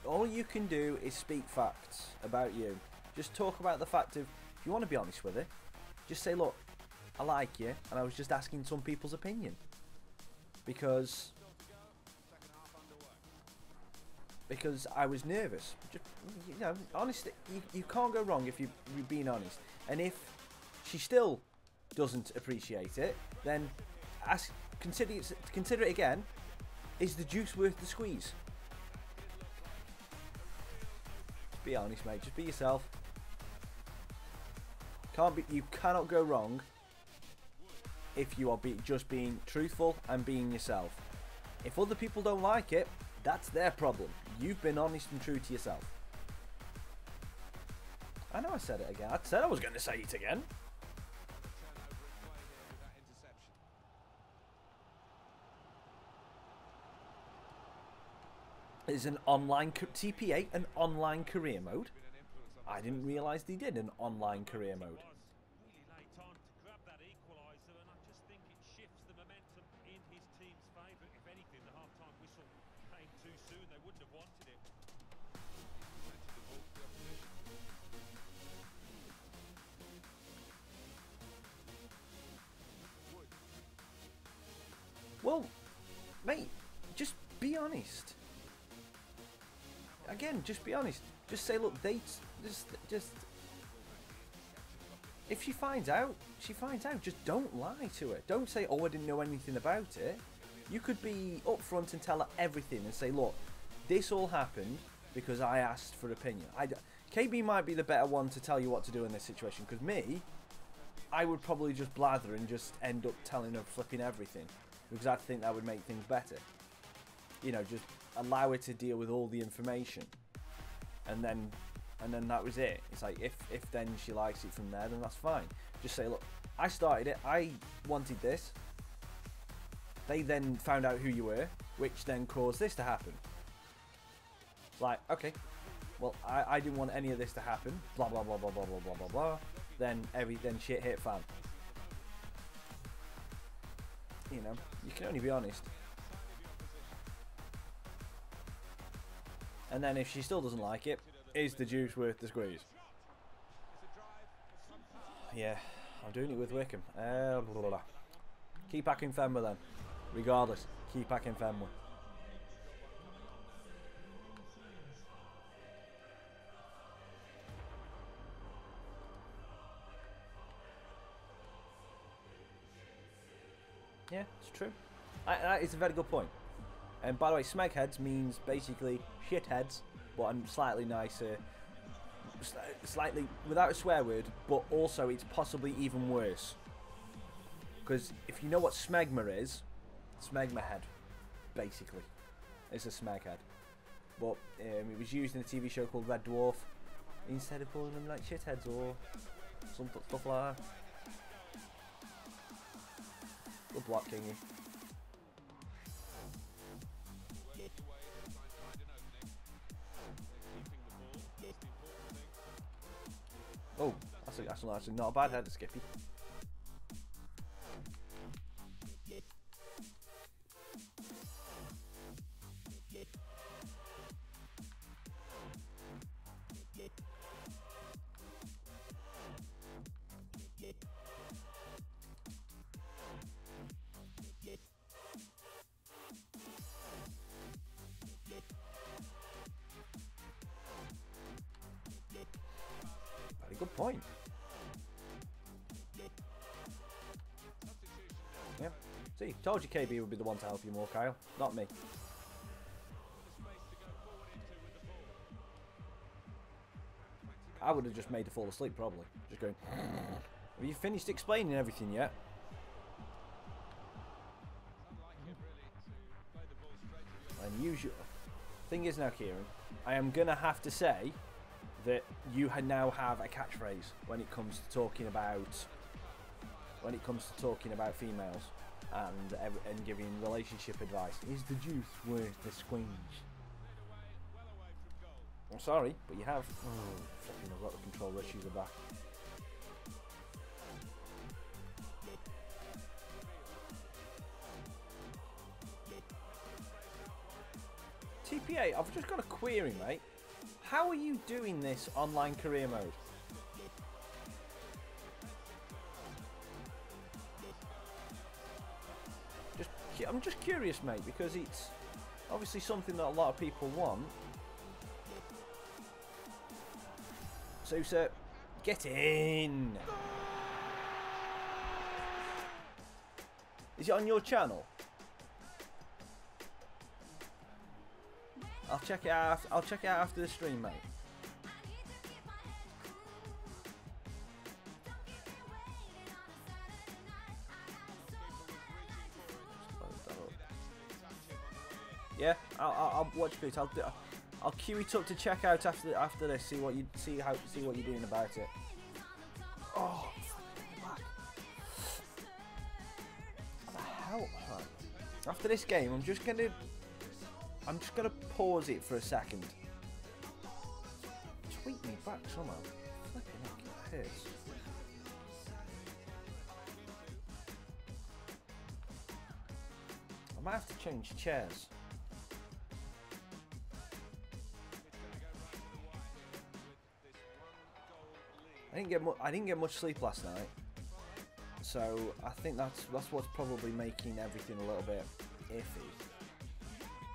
All you can do is speak facts about you. Just talk about the fact of, if you want to be honest with it, just say, look, I like you, and I was just asking some people's opinion. Because I was nervous. Just, you know, honestly, you can't go wrong if you're being honest. And if she still doesn't appreciate it, then consider it again. Is the juice worth the squeeze? Just be honest, mate. Just be yourself. You cannot go wrong if you are just being truthful and being yourself. If other people don't like it, that's their problem. You've been honest and true to yourself. I know I said it again. I said I was going to say it again. Is an online TP8 an online career mode? I didn't realise they did an online career mode. Well, mate, just be honest. Again, just be honest. Just say, look, just. If she finds out, she finds out. Just don't lie to her. Don't say, oh, I didn't know anything about it. You could be upfront and tell her everything and say, look, this all happened because I asked for opinion. KB might be the better one to tell you what to do in this situation, because me, I would probably just blather and just end up telling her flipping everything, because I think that would make things better. You know, just allow her to deal with all the information, and then that was it. It's like, if then she likes it from there, then that's fine. Just say, look, I started it, I wanted this, they then found out who you were, which then caused this to happen. Like, okay, well, I didn't want any of this to happen, blah blah blah blah blah blah blah blah blah. Then shit hit fan. You know, you can only be honest. And then if she still doesn't like it, is the juice worth the squeeze? Yeah, I'm doing it with Wickham. Blah, blah, blah. Keep hacking Fenway then. Regardless, keep hacking Fenway. Yeah, it's true. It's a very good point. And by the way, smegheads means basically shitheads, but I'm slightly nicer, slightly without a swear word, but also it's possibly even worse. Because if you know what smegma is, smegma head, basically, it's a smeghead. But it was used in a TV show called Red Dwarf, instead of calling them like shitheads or some stuff like that. Good block, Kingy. Oh, that's actually not a bad header, Skippy. Good point. Yeah. See, told you KB would be the one to help you more, Kyle. Not me. I would have just made her fall asleep, probably. Just going, have you finished explaining everything yet? Unusual. Thing is now, Kieran, I am going to have to say that you now have a catchphrase when it comes to talking about females and giving relationship advice. Is the juice worth the squeeze? I'm sorry, but you have. Oh, fucking! I've got the controller issues are back. TPA, I've just got a query, mate. How are you doing this online career mode? I'm just curious, mate, because it's obviously something that a lot of people want. So, sir, get in. Is it on your channel? I'll check it out. I'll check it out after the stream, mate. Yeah, I'll watch it. I'll queue it up to check out after this. See what you're doing about it. Oh, fuck. What the hell? After this game, I'm just gonna pause it for a second. Tweet me back somehow. Flipping heck, it hurts. I might have to change chairs. I didn't get much sleep last night. So I think that's what's probably making everything a little bit iffy.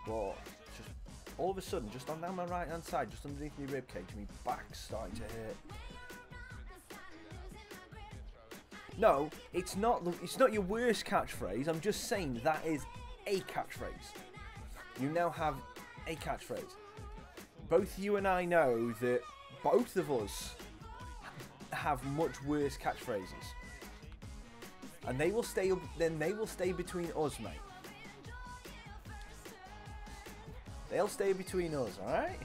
But just all of a sudden, just on down my right hand side, just underneath my ribcage, my back's starting to hurt. No, it's not. It's not your worst catchphrase. I'm just saying that is a catchphrase. You now have a catchphrase. Both you and I know that both of us have much worse catchphrases, and they will stay. Then they will stay between us, mate. They'll stay between us, all right?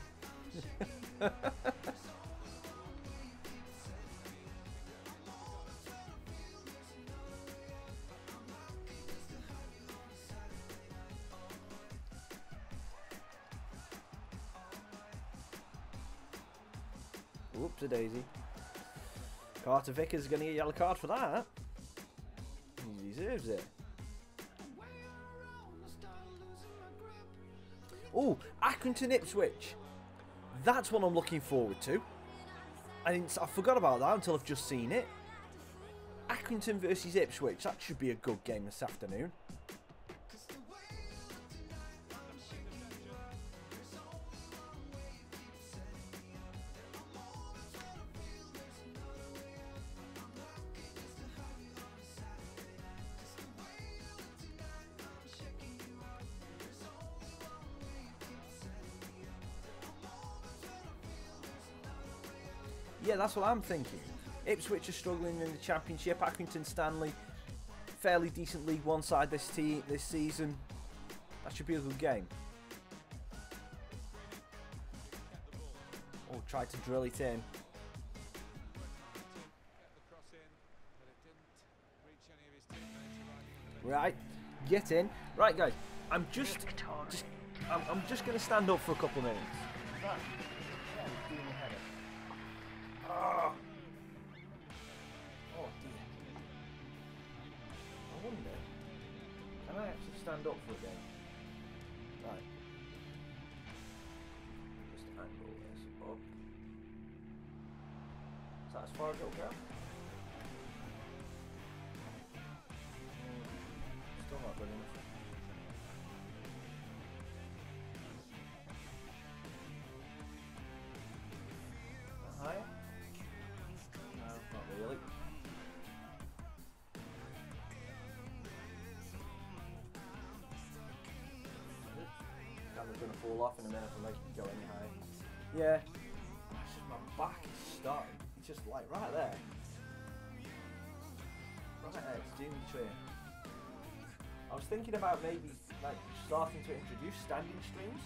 Whoops a daisy. Carter Vickers is going to get a yellow card for that. He deserves it. Oh, Accrington Ipswich. That's what I'm looking forward to. I forgot about that until I've just seen it. Accrington versus Ipswich. That should be a good game this afternoon. Yeah, that's what I'm thinking. Ipswich are struggling in the Championship. Accrington Stanley, fairly decent League One side this season. That should be a good game. Oh, tried to drill it in. Right, get in. Right, guys, I'm just going to stand up for a couple of minutes. Oh dear. I wonder, can I actually stand up for a game? Right. Just angle this up. Is that as far as it'll go? Still not good enough. Higher? No, not really. Camera's going to fall off in a minute if I make it go any higher. Yeah. It's just my back is starting. It's just like right there. Right there, it's doing the train. I was thinking about maybe like starting to introduce standing streams.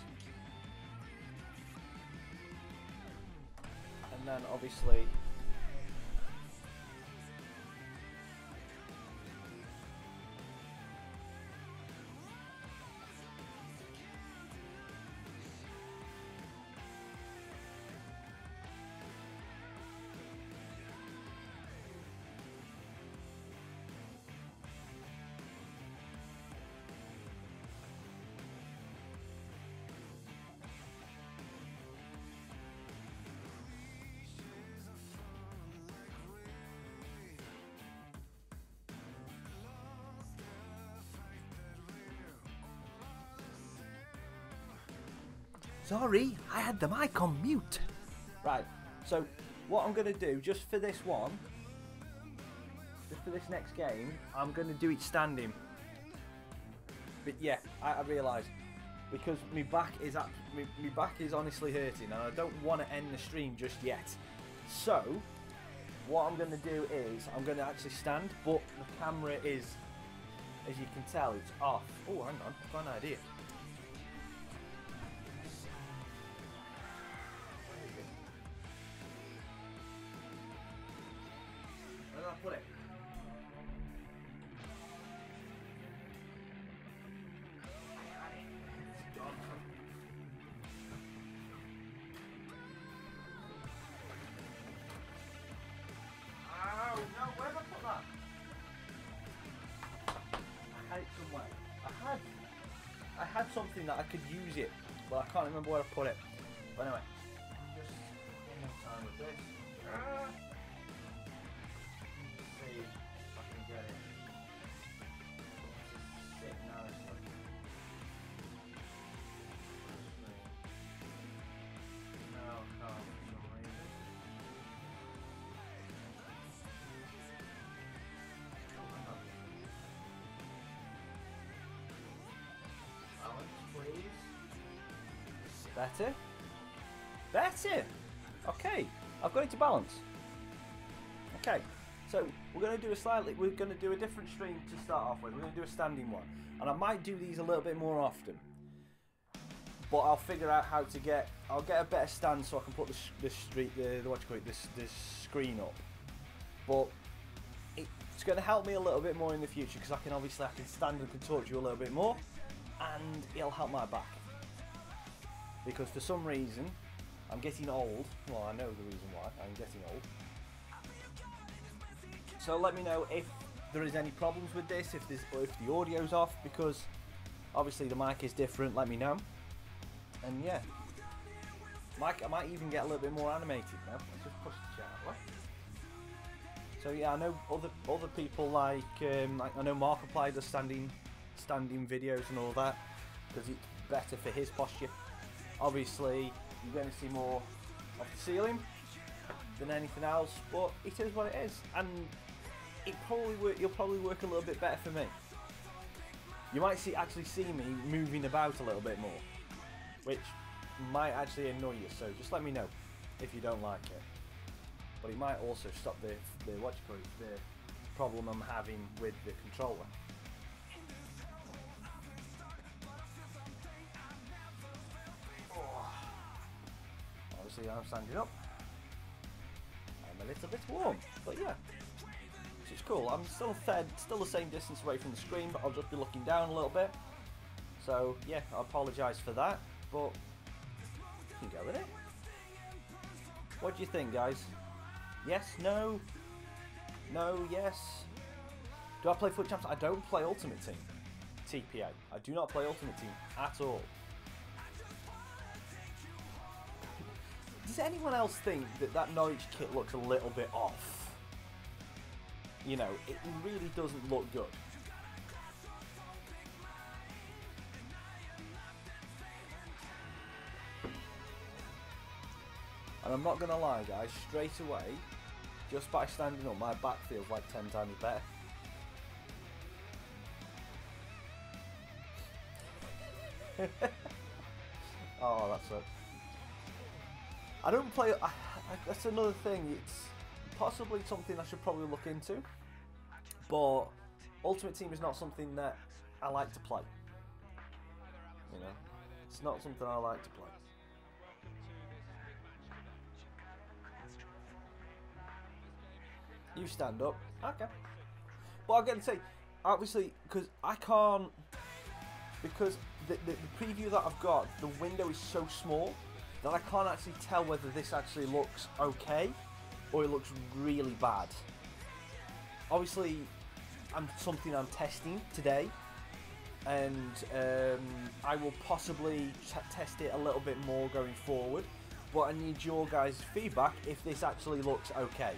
And then obviously sorry, I had the mic on mute. Right, so what I'm going to do, just for this one, just for this next game, I'm going to do it standing. But yeah, I realise, because my back is honestly hurting, and I don't want to end the stream just yet. So, what I'm going to do is, I'm going to actually stand, but the camera is, as you can tell, it's off. Oh, hang on, I've got an idea. Put it. Oh no, where have I put that? I had it somewhere. I had something that I could use it, but I can't remember where I put it. But anyway, just one more time with this. See if I can get it. Better? Better! Okay, I've got it to balance. Okay, so we're going to do a different stream to start off with. We're going to do a standing one. And I might do these a little bit more often. But I'll figure out how to I'll get a better stand so I can put this screen up. But it's going to help me a little bit more in the future because I can stand and can talk to you a little bit more. And it'll help my back. Because for some reason, I'm getting old. Well, I know the reason why I'm getting old. So let me know if there is any problems with this, if the audio's off, because obviously the mic is different. Let me know. And yeah, I might even get a little bit more animated now. Let's just push the chair away. So yeah, I know other people like I know Markiplier does standing videos and all that because it's better for his posture. Obviously, you're going to see more of the ceiling than anything else, but it is what it is, and you'll probably work a little bit better for me. You might actually see me moving about a little bit more, which might actually annoy you. So just let me know if you don't like it. But it might also stop the problem I'm having with the controller. Obviously, I'm standing up. I'm a little bit warm, but yeah, which is cool. I'm still the same distance away from the screen, but I'll just be looking down a little bit. So yeah, I apologise for that, but you can go with it. What do you think, guys? Yes, no, no, yes. Do I play Foot Champs? I don't play Ultimate Team, TPA. I do not play Ultimate Team at all. Does anyone else think that Norwich kit looks a little bit off? You know, it really doesn't look good. And I'm not going to lie, guys, straight away, just by standing up, my back feels like 10 times better. Oh, that's it. I don't play. That's another thing. It's possibly something I should probably look into. But Ultimate Team is not something that I like to play. You know, it's not something I like to play. You stand up, okay. But I'm going to say, obviously, because I can't, because the preview that I've got, the window is so small that I can't actually tell whether this actually looks okay or it looks really bad. Obviously, something I'm testing today, and I will possibly test it a little bit more going forward. But I need your guys' feedback if this actually looks okay.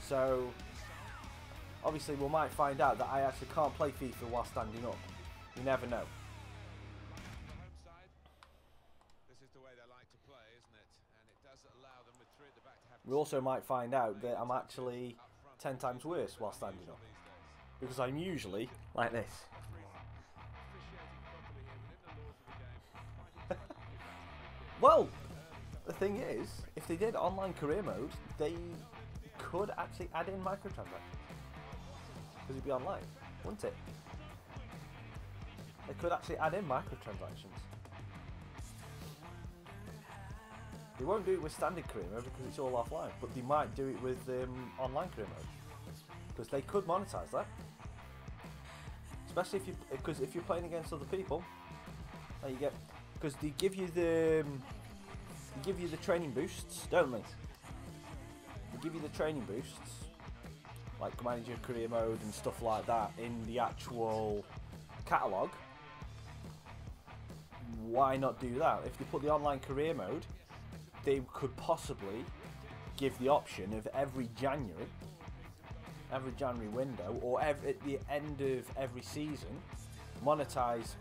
So, obviously we might find out that I actually can't play FIFA while standing up. You never know. We also might find out that I'm actually 10 times worse while standing up. Because I'm usually like this. Well, the thing is, if they did online career mode, they could actually add in microtransactions. Because it'd be online, wouldn't it? They could actually add in microtransactions. They won't do it with standard career mode because it's all offline, but they might do it with online career mode because they could monetize that. Especially if you're playing against other people, you get, because they give you the training boosts, don't they? They give you the training boosts, like manager career mode and stuff like that in the actual catalogue. Why not do that? If they put the online career mode, they could possibly give the option of every January window, or at the end of every season, monetize.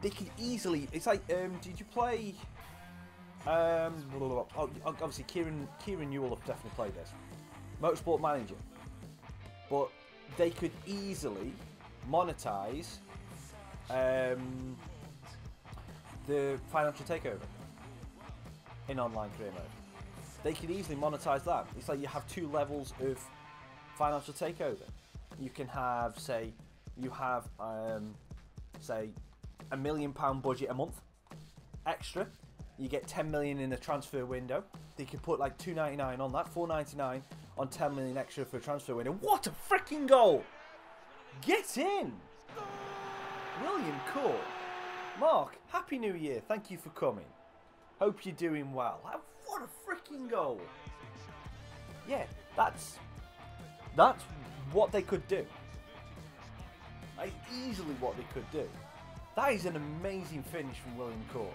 They could easily. It's like, did you play? Obviously, Kieran, you will have definitely played this. Motorsport Manager, but they could easily monetize the financial takeover in online career mode. They could easily monetize that. It's like you have 2 levels of financial takeover. You can have, say, say, £1 million budget a month extra. You get 10 million in a transfer window. They could put like $2.99 on that, $4.99 on 10 million extra for a transfer window. What a freaking goal! Get in! William Court. Mark, Happy New Year. Thank you for coming. Hope you're doing well. What a freaking goal! Yeah, that's what they could do. That's easily what they could do. That is an amazing finish from William Court.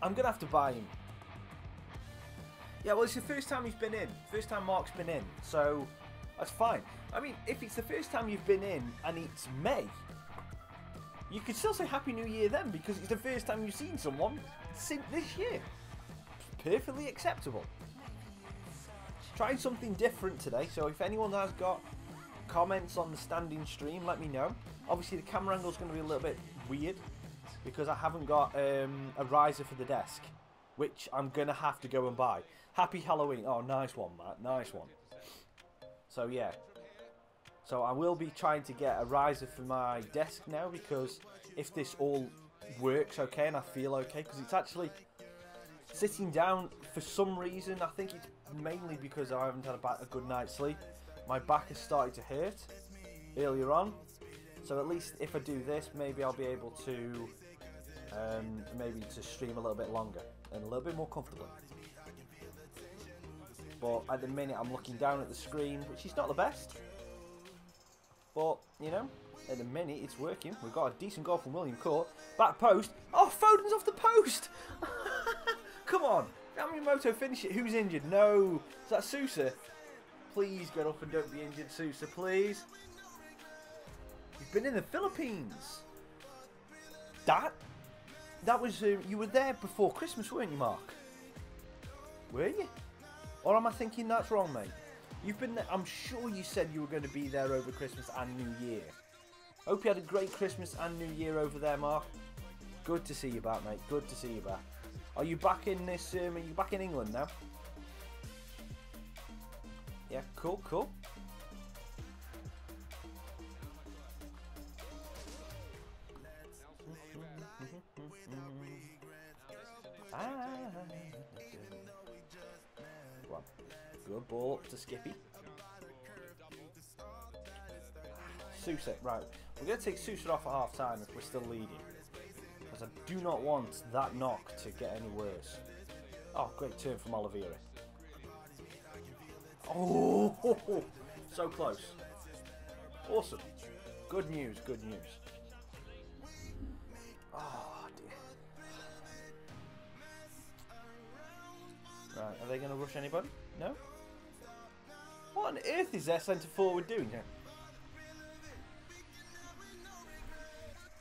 I'm going to have to buy him. Yeah, well, it's the first time he's been in. First time Mark's been in. So, that's fine. I mean, if it's the first time you've been in and it's May, you could still say Happy New Year then, because it's the first time you've seen someone since this year. Perfectly acceptable. Trying something different today, so if anyone has got comments on the standing stream, let me know. Obviously, the camera angle is going to be a little bit weird, because I haven't got a riser for the desk, which I'm going to have to go and buy. Happy Halloween. Oh, nice one, Matt. Nice one. So, yeah. So, I will be trying to get a riser for my desk now, because if this all works okay and I feel okay, because it's actually sitting down for some reason. I think it's mainly because I haven't had a good night's sleep. My back has started to hurt earlier on. So, at least if I do this, maybe I'll be able to maybe to stream a little bit longer and a little bit more comfortably. But at the minute I'm looking down at the screen, which is not the best. But, you know, at the minute it's working. We've got a decent goal from William Court. Back post. Oh, Foden's off the post! Come on. Yamamoto, finish it. Who's injured? No. Is that Sousa? Please get up and don't be injured, Sousa, please. You've been in the Philippines. That was, you were there before Christmas, weren't you, Mark? Were you? Or am I thinking that's wrong, mate? You've been there, I'm sure you said you were going to be there over Christmas and New Year. Hope you had a great Christmas and New Year over there, Mark. Good to see you back, mate. Good to see you back. Are you back in this, are you back in England now? Yeah, cool, cool. Good ball up to Skippy. Sousa, right. We're going to take Sousa off at half time if we're still leading. Because I do not want that knock to get any worse. Oh, great turn from Oliveira. Oh, so close. Awesome. Good news, good news. Oh, dear. Right, are they going to rush anybody? No? What on earth is their centre forward doing here?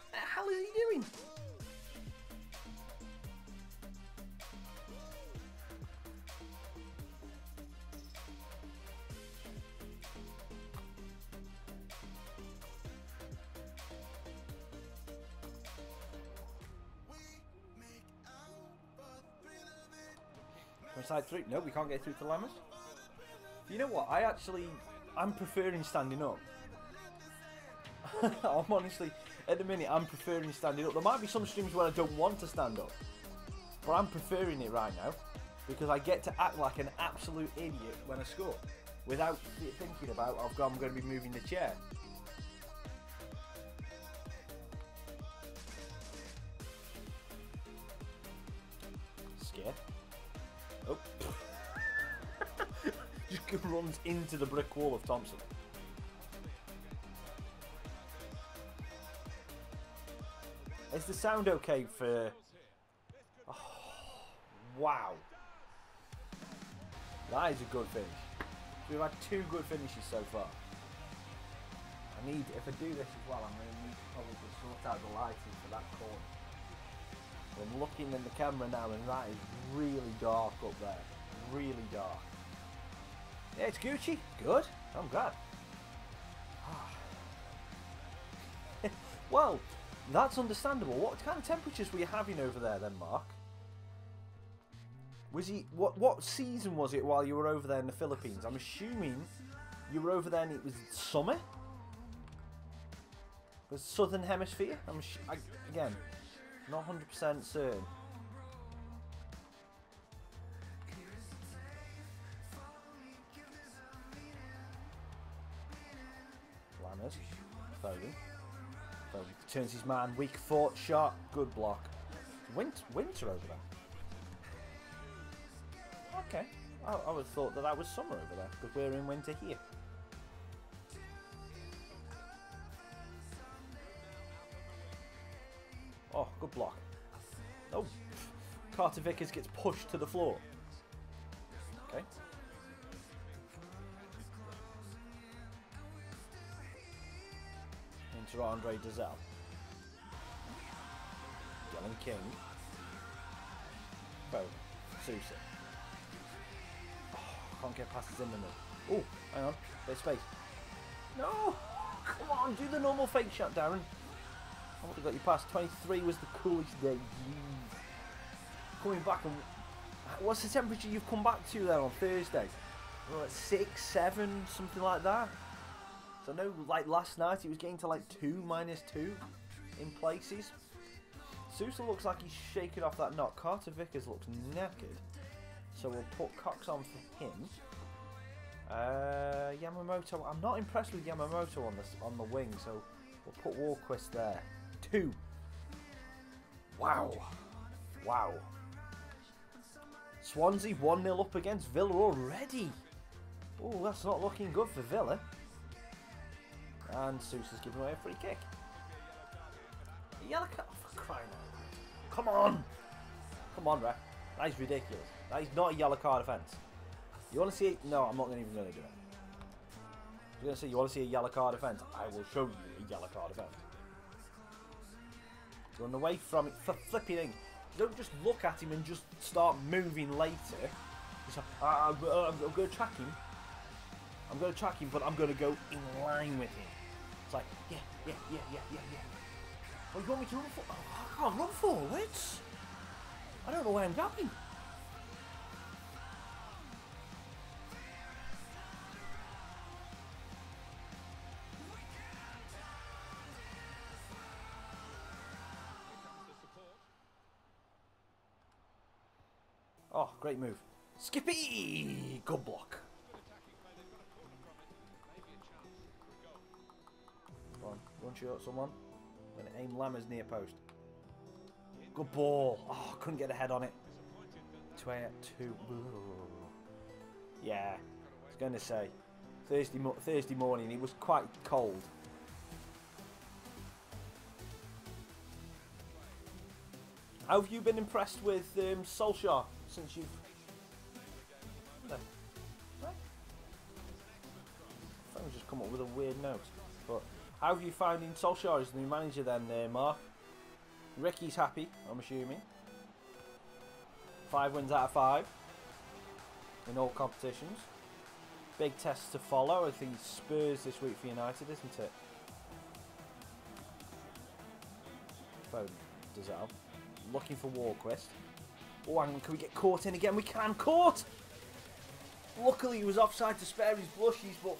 What the hell is he doing? Side through? No, we can't get through to Lammers. You know what? I'm preferring standing up. I'm honestly, at the minute, I'm preferring standing up. There might be some streams where I don't want to stand up, but I'm preferring it right now because I get to act like an absolute idiot when I score without thinking about I'm going to be moving the chair. Scared. Oh. Just runs into the brick wall of Thompson. Is the sound okay for... Oh, wow. That is a good finish. We've had 2 good finishes so far. If I do this as well, I'm going to need to probably sort out the lighting for that corner. I'm looking in the camera now and that is really dark up there. Really dark. Yeah, it's Gucci. Good. I'm glad. Well, That's understandable. What kind of temperatures were you having over there then, Mark? Was he... What season was it while you were over there in the Philippines? I'm assuming you were over there and it was summer? The Southern Hemisphere? Again, not 100% certain. Lammers. Foden. Foden turns his man. Weak foot shot. Good block. Winter over there. Okay. I would have thought that was summer over there because we're in winter here. Oh, good block. Oh, Carter Vickers gets pushed to the floor. Okay. Into Andre Dazelle. Dylan King. Bo. Sousa. Oh, can't get past his in the middle. Oh, hang on. There's space. No! Come on, do the normal fake shot, Darren. I would have got you past. 23 was the coolest day. Jeez. Coming back and... What's the temperature you've come back to there on Thursday? Like 6, 7, something like that. So I know, like last night, he was getting to like -2 in places. Sousa looks like he's shaking off that knock. Carter Vickers looks knackered. So we'll put Cox on for him. Yamamoto. I'm not impressed with Yamamoto on the wing, so we'll put Warquist there. 2. Wow. Wow. Swansea 1-0 up against Villa already. Oh, that's not looking good for Villa. And Sousa's giving away a free kick. A yellow card, for crying out loud. Come on! Come on, Ref. That is ridiculous. That is not a yellow card offence. You want to see it? No, I'm not even going to do it. You're going to say you want to see a yellow card offence? I will show you a yellow card offence. Run away from it for flipping in. Don't just look at him and just start moving later. Just like, I'm going to track him. I'm going to track him, but I'm going to go in line with him. It's like, yeah. Oh, you want me to run forward? Oh, I can't run forwards. I don't know where I'm going. Oh, great move. Skippy! Good block. Come on, run shoot at someone. I'm going to aim Lammers near post. Good ball. Oh, couldn't get a head on it. 2. Yeah, I was going to say. Thursday morning, it was quite cold. How have you been impressed with Solskjaer since you've... No. Right. Phone's just come up with a weird note. But how have you finding Solskjaer as the new manager then, Mark? Ricky's happy, I'm assuming. 5 wins out of 5 in all competitions. Big test to follow. I think Spurs this week for United, isn't it? Phone does that. Looking for Warquist. Oh, hang on, can we get caught in again? We can! Caught! Luckily he was offside to spare his blushies, but...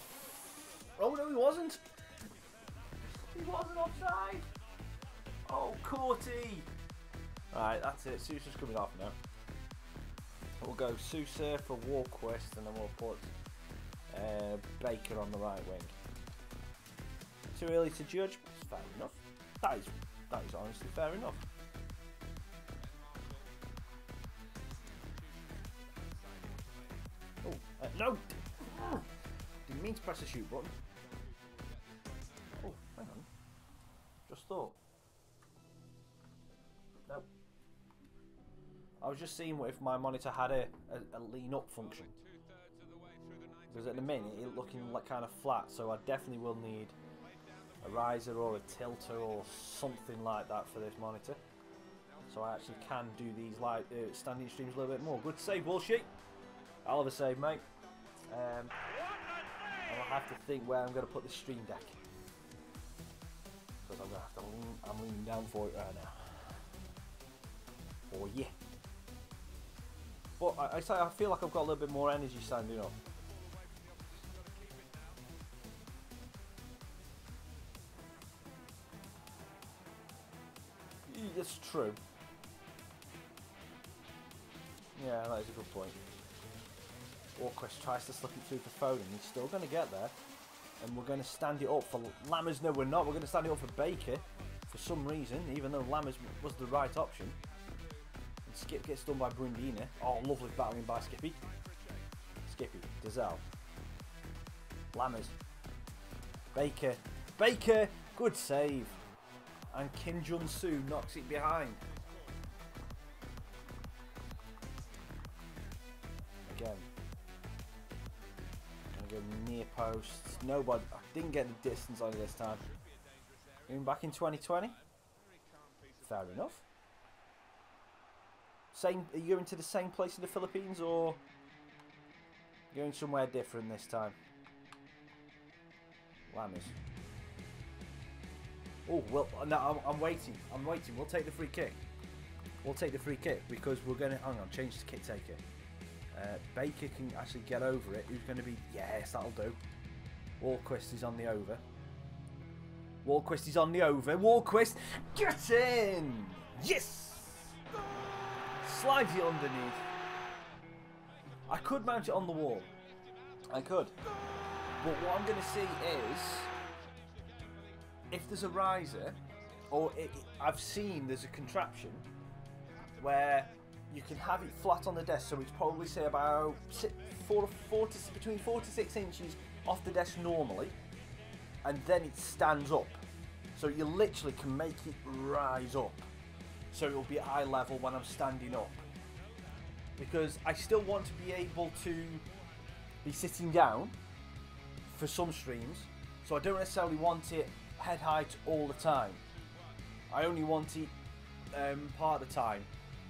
Oh no, he wasn't! He wasn't offside! Oh, Courty! Alright, that's it. Sousa's coming off now. We'll go Sousa for Warquist, and then we'll put Baker on the right wing. Too early to judge, but it's fair enough. That is honestly fair enough. Oh, no! Didn't mean to press the shoot button. Oh, hang on. Just thought. No. I was just seeing what if my monitor had a lean up function. Because at the minute it's looking like kind of flat, so I definitely will need a riser or a tilter or something like that for this monitor. So I actually can do these like standing streams a little bit more. Good save, bullshit. I'll have a save, mate. I'll have to think where I'm going to put the stream deck. because I'm gonna have to lean. I'm leaning down for it right now. Oh yeah. But I feel like I've got a little bit more energy standing up. It's true. Yeah, that is a good point. Walquist tries to slip it through for Foden. He's still going to get there. And we're going to stand it up for Lammers. No, we're not. We're going to stand it up for Baker for some reason, even though Lammers was the right option. And Skip gets done by Brundina. Oh, lovely battling by Skippy. Skippy, Dazelle. Lammers. Baker. Baker! Good save. And Kim Jun-soo knocks it behind. Again. Gonna go near posts. Nobody. I didn't get the distance on it this time. Going back in 2020. Fair enough. Same. Are you going to the same place in the Philippines or going somewhere different this time? Lammers. Oh, well, no, I'm waiting. I'm waiting. We'll take the free kick. We'll take the free kick because we're going to... Hang on, change the kick taker. Baker can actually get over it. Who's going to be... Yes, that'll do. Walquist is on the over. Walquist is on the over. Walquist, get in! Yes! Slides it underneath. I could mount it on the wall. I could. But what I'm going to see is... If there's a riser, or I've seen there's a contraption where you can have it flat on the desk, so it's probably say about between 4 to 6 inches off the desk normally, and then it stands up. So you literally can make it rise up, so it'll be at eye level when I'm standing up. Because I still want to be able to be sitting down for some streams, so I don't necessarily want it head height all the time. I only want it part of the time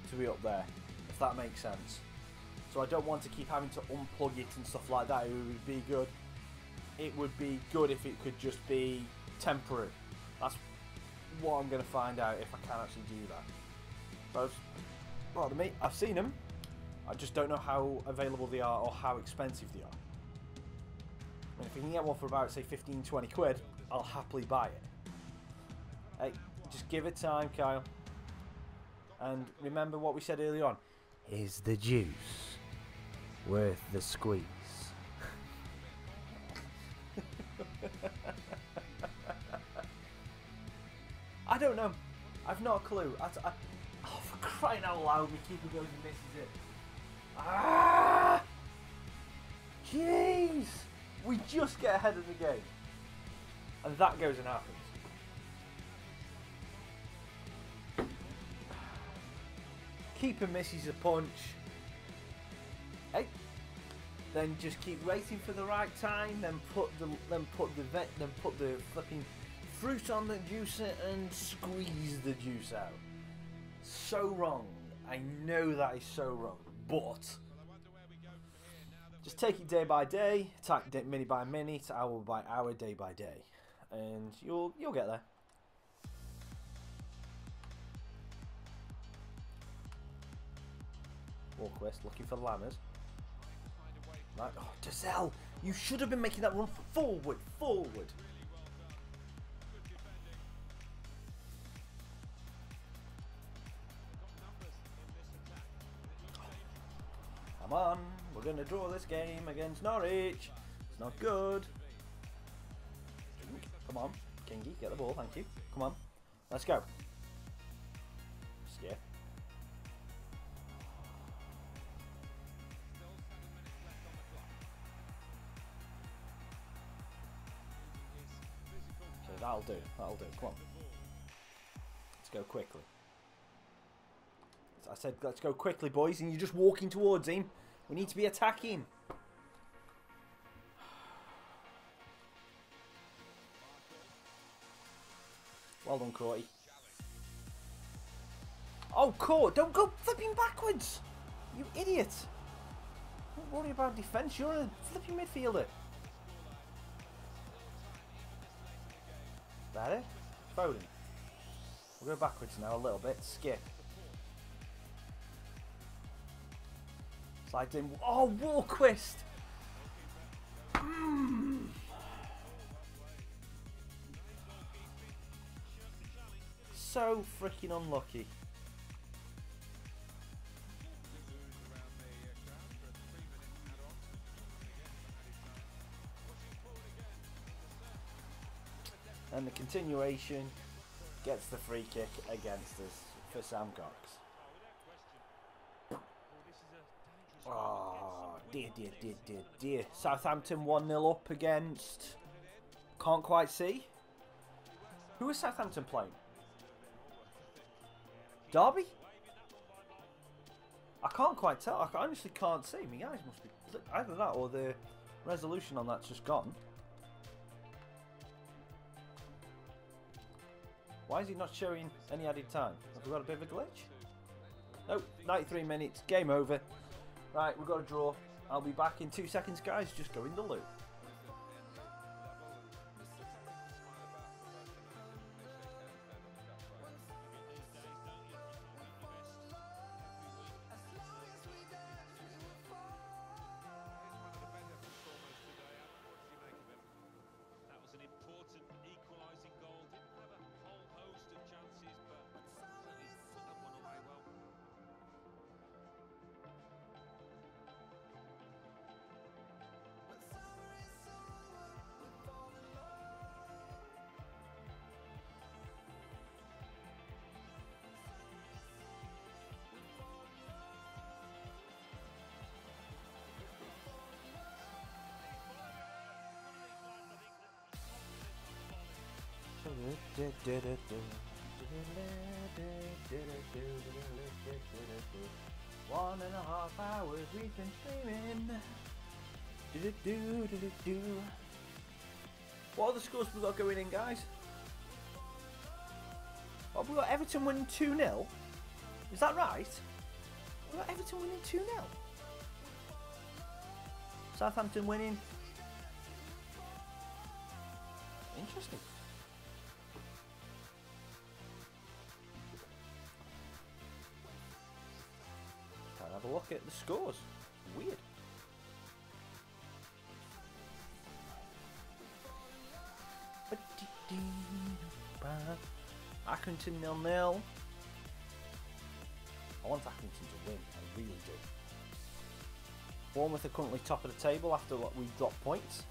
to be up there, if that makes sense. So I don't want to keep having to unplug it and stuff like that. It would be good. It would be good if it could just be temporary. That's what I'm going to find out if I can actually do that. So, pardon me, I've seen them. I just don't know how available they are or how expensive they are. And if you can get one for about, say, 15-20 quid, I'll happily buy it. Hey, just give it time, Kyle. And remember what we said earlier on. Is the juice worth the squeeze? I don't know. I've not a clue. Oh, for crying out loud, my keeper goes and misses it. Ah! Jeez! We just get ahead of the game. And that goes and happens. Keeper misses a punch. Hey. Then just keep waiting for the right time. Then put the flipping fruit on the juicer and squeeze the juice out. So wrong. I know that is so wrong. But just take it day by day, minute by minute, hour by hour, day by day. And you'll get there. Walquist looking for Lammers. Right. Oh, Dazelle, you should have been making that run forward. Come on, we're going to draw this game against Norwich. It's not good. Come on, Kingy, get the ball, thank you. Come on, let's go. Skip. Okay, that'll do, come on. Let's go quickly. I said, let's go quickly, boys, and you're just walking towards him. We need to be attacking. Well done, Corey. Oh, Court, don't go flipping backwards. You idiot. Don't worry about defence. You're a flipping midfielder. Better. Foden. We'll go backwards now a little bit. Skip. Slides in. Oh, Walquist! So freaking unlucky. And the continuation gets the free kick against us for Sam Cox. Oh, dear. Southampton 1-0 up against... Can't quite see. Who is Southampton playing? Derby? I can't quite tell. I honestly can't see. My eyes must be... Either that or the resolution on that's just gone. Why is he not showing any added time? Have we got a bit of a glitch? Nope, 93 minutes, game over. Right, we've got a draw. I'll be back in 2 seconds, guys. Just go in the loop. One and a half hours we've been streaming. What are the scores we got going in, guys? Oh, we got Everton winning 2-0. Is that right? We got Everton winning 2-0. Southampton winning. Interesting. Have a look at the scores. Weird. Accrington 0-0. I want Accrington to win. I really do. Bournemouth are currently top of the table after what we dropped points.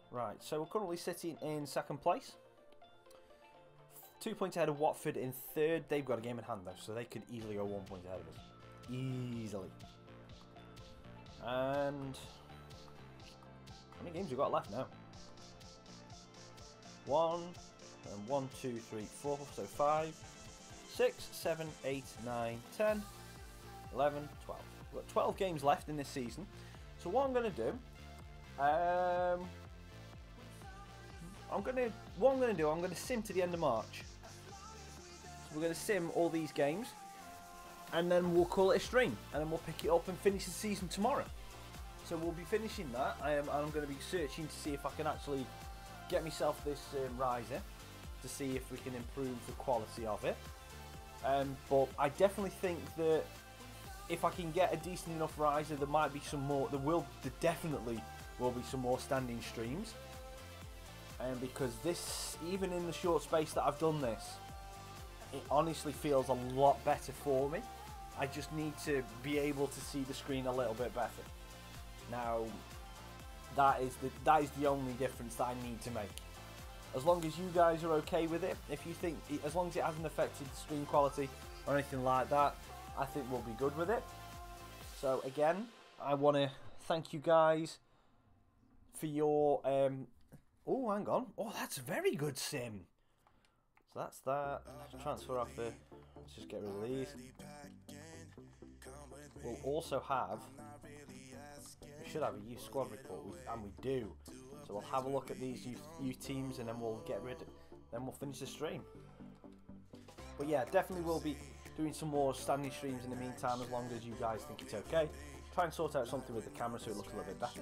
Right, so we're currently sitting in second place. 2 points ahead of Watford in third. They've got a game in hand though, so they could easily go 1 point ahead of us. Easily. And how many games we got left now? 1 and 1, 2, 3, 4, so 5, 6, 7, 8, 9, 10, 11, 12. We've got 12 games left in this season. So what I'm going to do, I'm going to sim to the end of March. So we're going to sim all these games, and then we'll call it a stream, and then we'll pick it up and finish the season tomorrow. So we'll be finishing that, and I'm going to be searching to see if I can actually get myself this riser, to see if we can improve the quality of it. But I definitely think that if I can get a decent enough riser, there might be some more. There definitely will be some more standing streams. Because this, even in the short space that I've done this, it honestly feels a lot better for me. I just need to be able to see the screen a little bit better. Now, that is the only difference that I need to make. As long as you guys are okay with it, if you think, as long as it hasn't affected the stream quality or anything like that, I think we'll be good with it. So again, I want to thank you guys for your oh, hang on. Oh, that's a very good sim. So that's that. Transfer offer. Let's just get rid of these. We'll also have... We should have a youth squad report, and we do. So we'll have a look at these youth teams, and then we'll get rid of... Then we'll finish the stream. But yeah, definitely will be doing some more standing streams in the meantime, as long as you guys think it's okay. Try and sort out something with the camera so it looks a little bit better.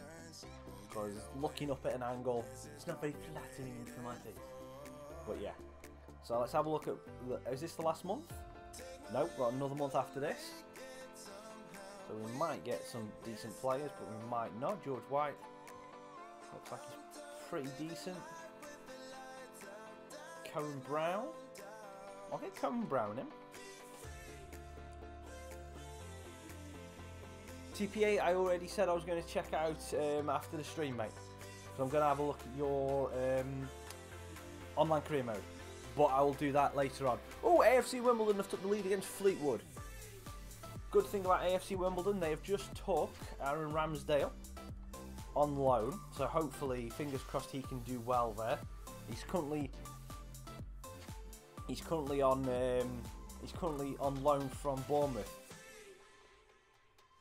Because looking up at an angle, it's not very flattering for my face. But yeah. So let's have a look at... Is this the last month? Nope, got another month after this. So we might get some decent players, but we might not. George White looks like he's pretty decent. Cohen Brown. I'll get Cohen Brown in. TPA, I already said I was going to check out after the stream, mate. So I'm going to have a look at your online career mode. But I will do that later on. Oh, AFC Wimbledon have took the lead against Fleetwood. Good thing about AFC Wimbledon, they have just took Aaron Ramsdale on loan. So hopefully, fingers crossed, he can do well there. He's currently on loan from Bournemouth.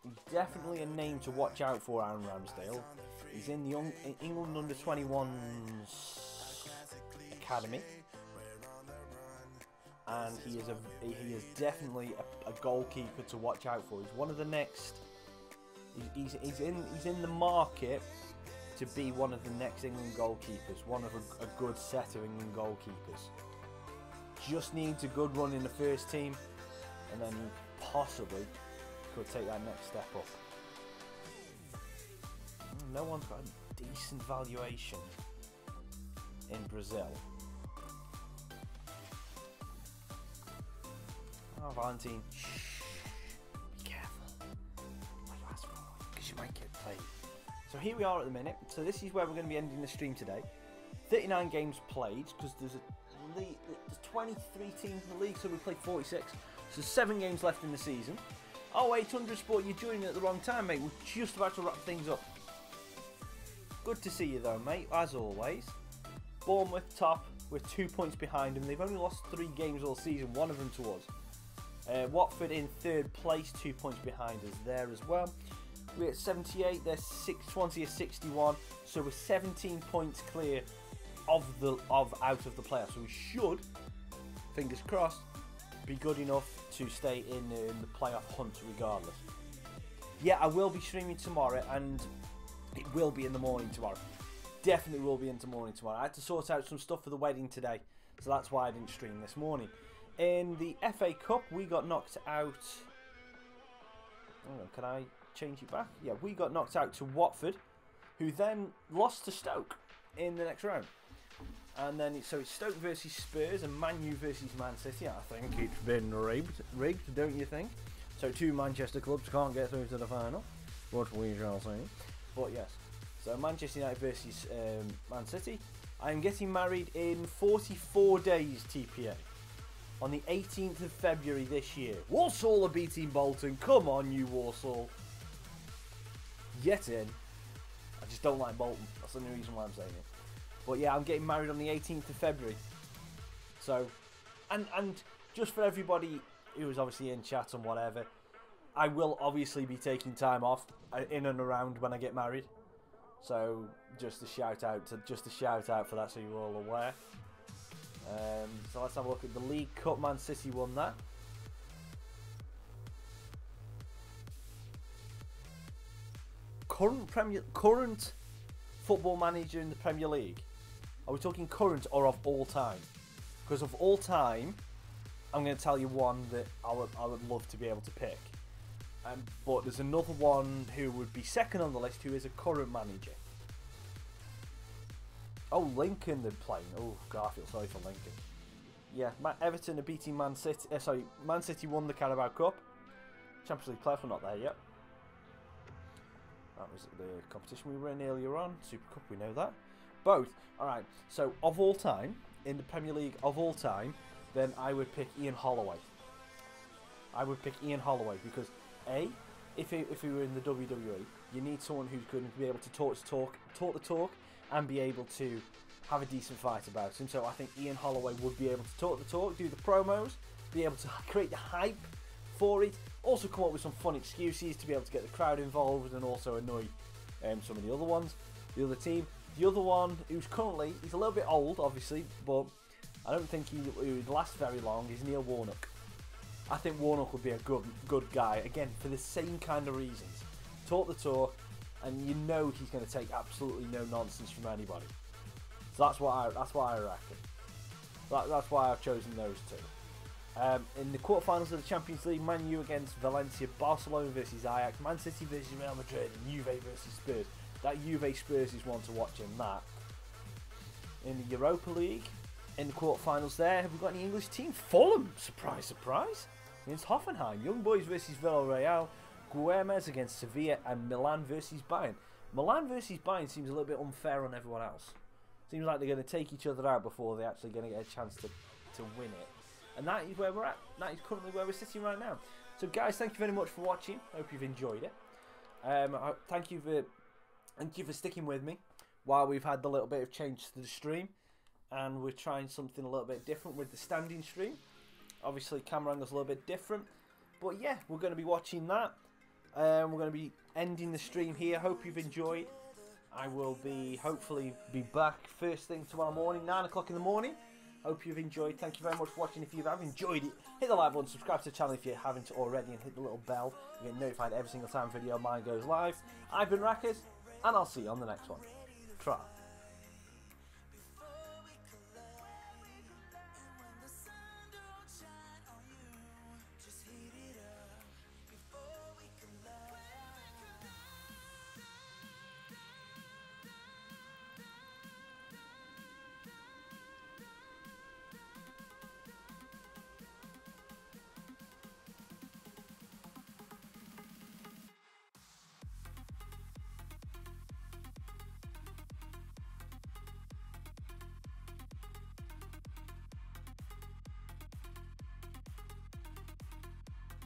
He's definitely a name to watch out for, Aaron Ramsdale. He's in the England under-21s academy, and he is definitely a goalkeeper to watch out for. He's one of the next. He's in the market to be one of the next England goalkeepers. One of a good set of England goalkeepers. Just needs a good run in the first team, and then possibly could take that next step up. No one's got a decent valuation in Brazil. Oh, Valentine, shh, be careful what you ask for, because you might get played. So here we are at the minute. So this is where we're going to be ending the stream today. 39 games played, because there's 23 teams in the league, so we played 46. So 7 games left in the season. Oh, 800 Sport, you're joining at the wrong time, mate. We're just about to wrap things up. Good to see you, though, mate, as always. Bournemouth top. We're 2 points behind them. They've only lost 3 games all season, one of them to us. Watford in 3rd place, 2 points behind us there as well. We're at 78, they're 620 at 61, so we're 17 points clear out of the playoffs. So we should, fingers crossed, be good enough to stay in the playoff hunt regardless. Yeah, I will be streaming tomorrow, and it will be in the morning tomorrow. Definitely will be in the morning tomorrow. I had to sort out some stuff for the wedding today, so that's why I didn't stream this morning. In the FA Cup, we got knocked out. Hang on, can I change it back? Yeah, we got knocked out to Watford, who then lost to Stoke in the next round. And then it's Stoke versus Spurs and Man U versus Man City. I think it's been rigged, don't you think? So 2 Manchester clubs can't get through to the final, what we shall see. But yes, so Manchester United versus Man City. I'm getting married in 44 days, TPA. On the 18th of February this year. Walsall are beating Bolton. Come on, you Walsall. Yet in. I just don't like Bolton. That's the only reason why I'm saying it. But yeah, I'm getting married on the 18th of February. So, and just for everybody who is obviously in chat and whatever, I will obviously be taking time off in and around when I get married. So just a shout out for that, so you're all aware. So let's have a look at the League Cup. Man City won that. Current football manager in the Premier League. Are we talking current or of all time? Because of all time, I'm going to tell you one that I would love to be able to pick. But there's another one who would be second on the list who is a current manager. Oh, Lincoln they're playing. Oh, God, I feel sorry for Lincoln. Yeah, Everton are beating Man City. Man City won the Carabao Cup. Champions League playoffs, we're not there yet. That was the competition we were in earlier on. Super Cup, we know that. Both. Alright, so of all time, in the Premier League of all time, then I would pick Ian Holloway. I would pick Ian Holloway because, A, if we were in the WWE, you need someone who's going to be able to talk the talk, and be able to have a decent fight about him. So I think Ian Holloway would be able to talk the talk, do the promos, be able to create the hype for it, also come up with some fun excuses to be able to get the crowd involved and also annoy some of the other ones, the other team. The other one, who's currently, he's a little bit old obviously, but I don't think he would last very long, is Neil Warnock. I think Warnock would be a good guy, again, for the same kind of reasons. Talk the talk, and you know he's going to take absolutely no nonsense from anybody. So that's what I reckon. That's why I've chosen those two. In the quarterfinals of the Champions League, Man U against Valencia, Barcelona versus Ajax, Man City versus Real Madrid, and Juve versus Spurs. That Juve Spurs is one to watch in that. In the Europa League, in the quarterfinals there, have we got any English team? Fulham, surprise, surprise, against Hoffenheim. Young Boys versus Villarreal, Guemes against Sevilla, and Milan versus Bayern. Milan versus Bayern seems a little bit unfair on everyone else. Seems like they're going to take each other out before they're actually going to get a chance to win it. And that is where we're at. That is currently where we're sitting right now. So guys, thank you very much for watching. Hope you've enjoyed it. Thank you for sticking with me while we've had the little bit of change to the stream. And we're trying something a little bit different with the standing stream. Obviously camera angle's a little bit different. But yeah, we're going to be watching that. We're going to be ending the stream here. Hope you've enjoyed. I will hopefully be back first thing tomorrow morning, 9 o'clock in the morning. Hope you've enjoyed. Thank you very much for watching. If you have enjoyed it, hit the like button, subscribe to the channel if you haven't already, and hit the little bell. You get notified every single time video of mine goes live. I've been Raccas, and I'll see you on the next one. Try.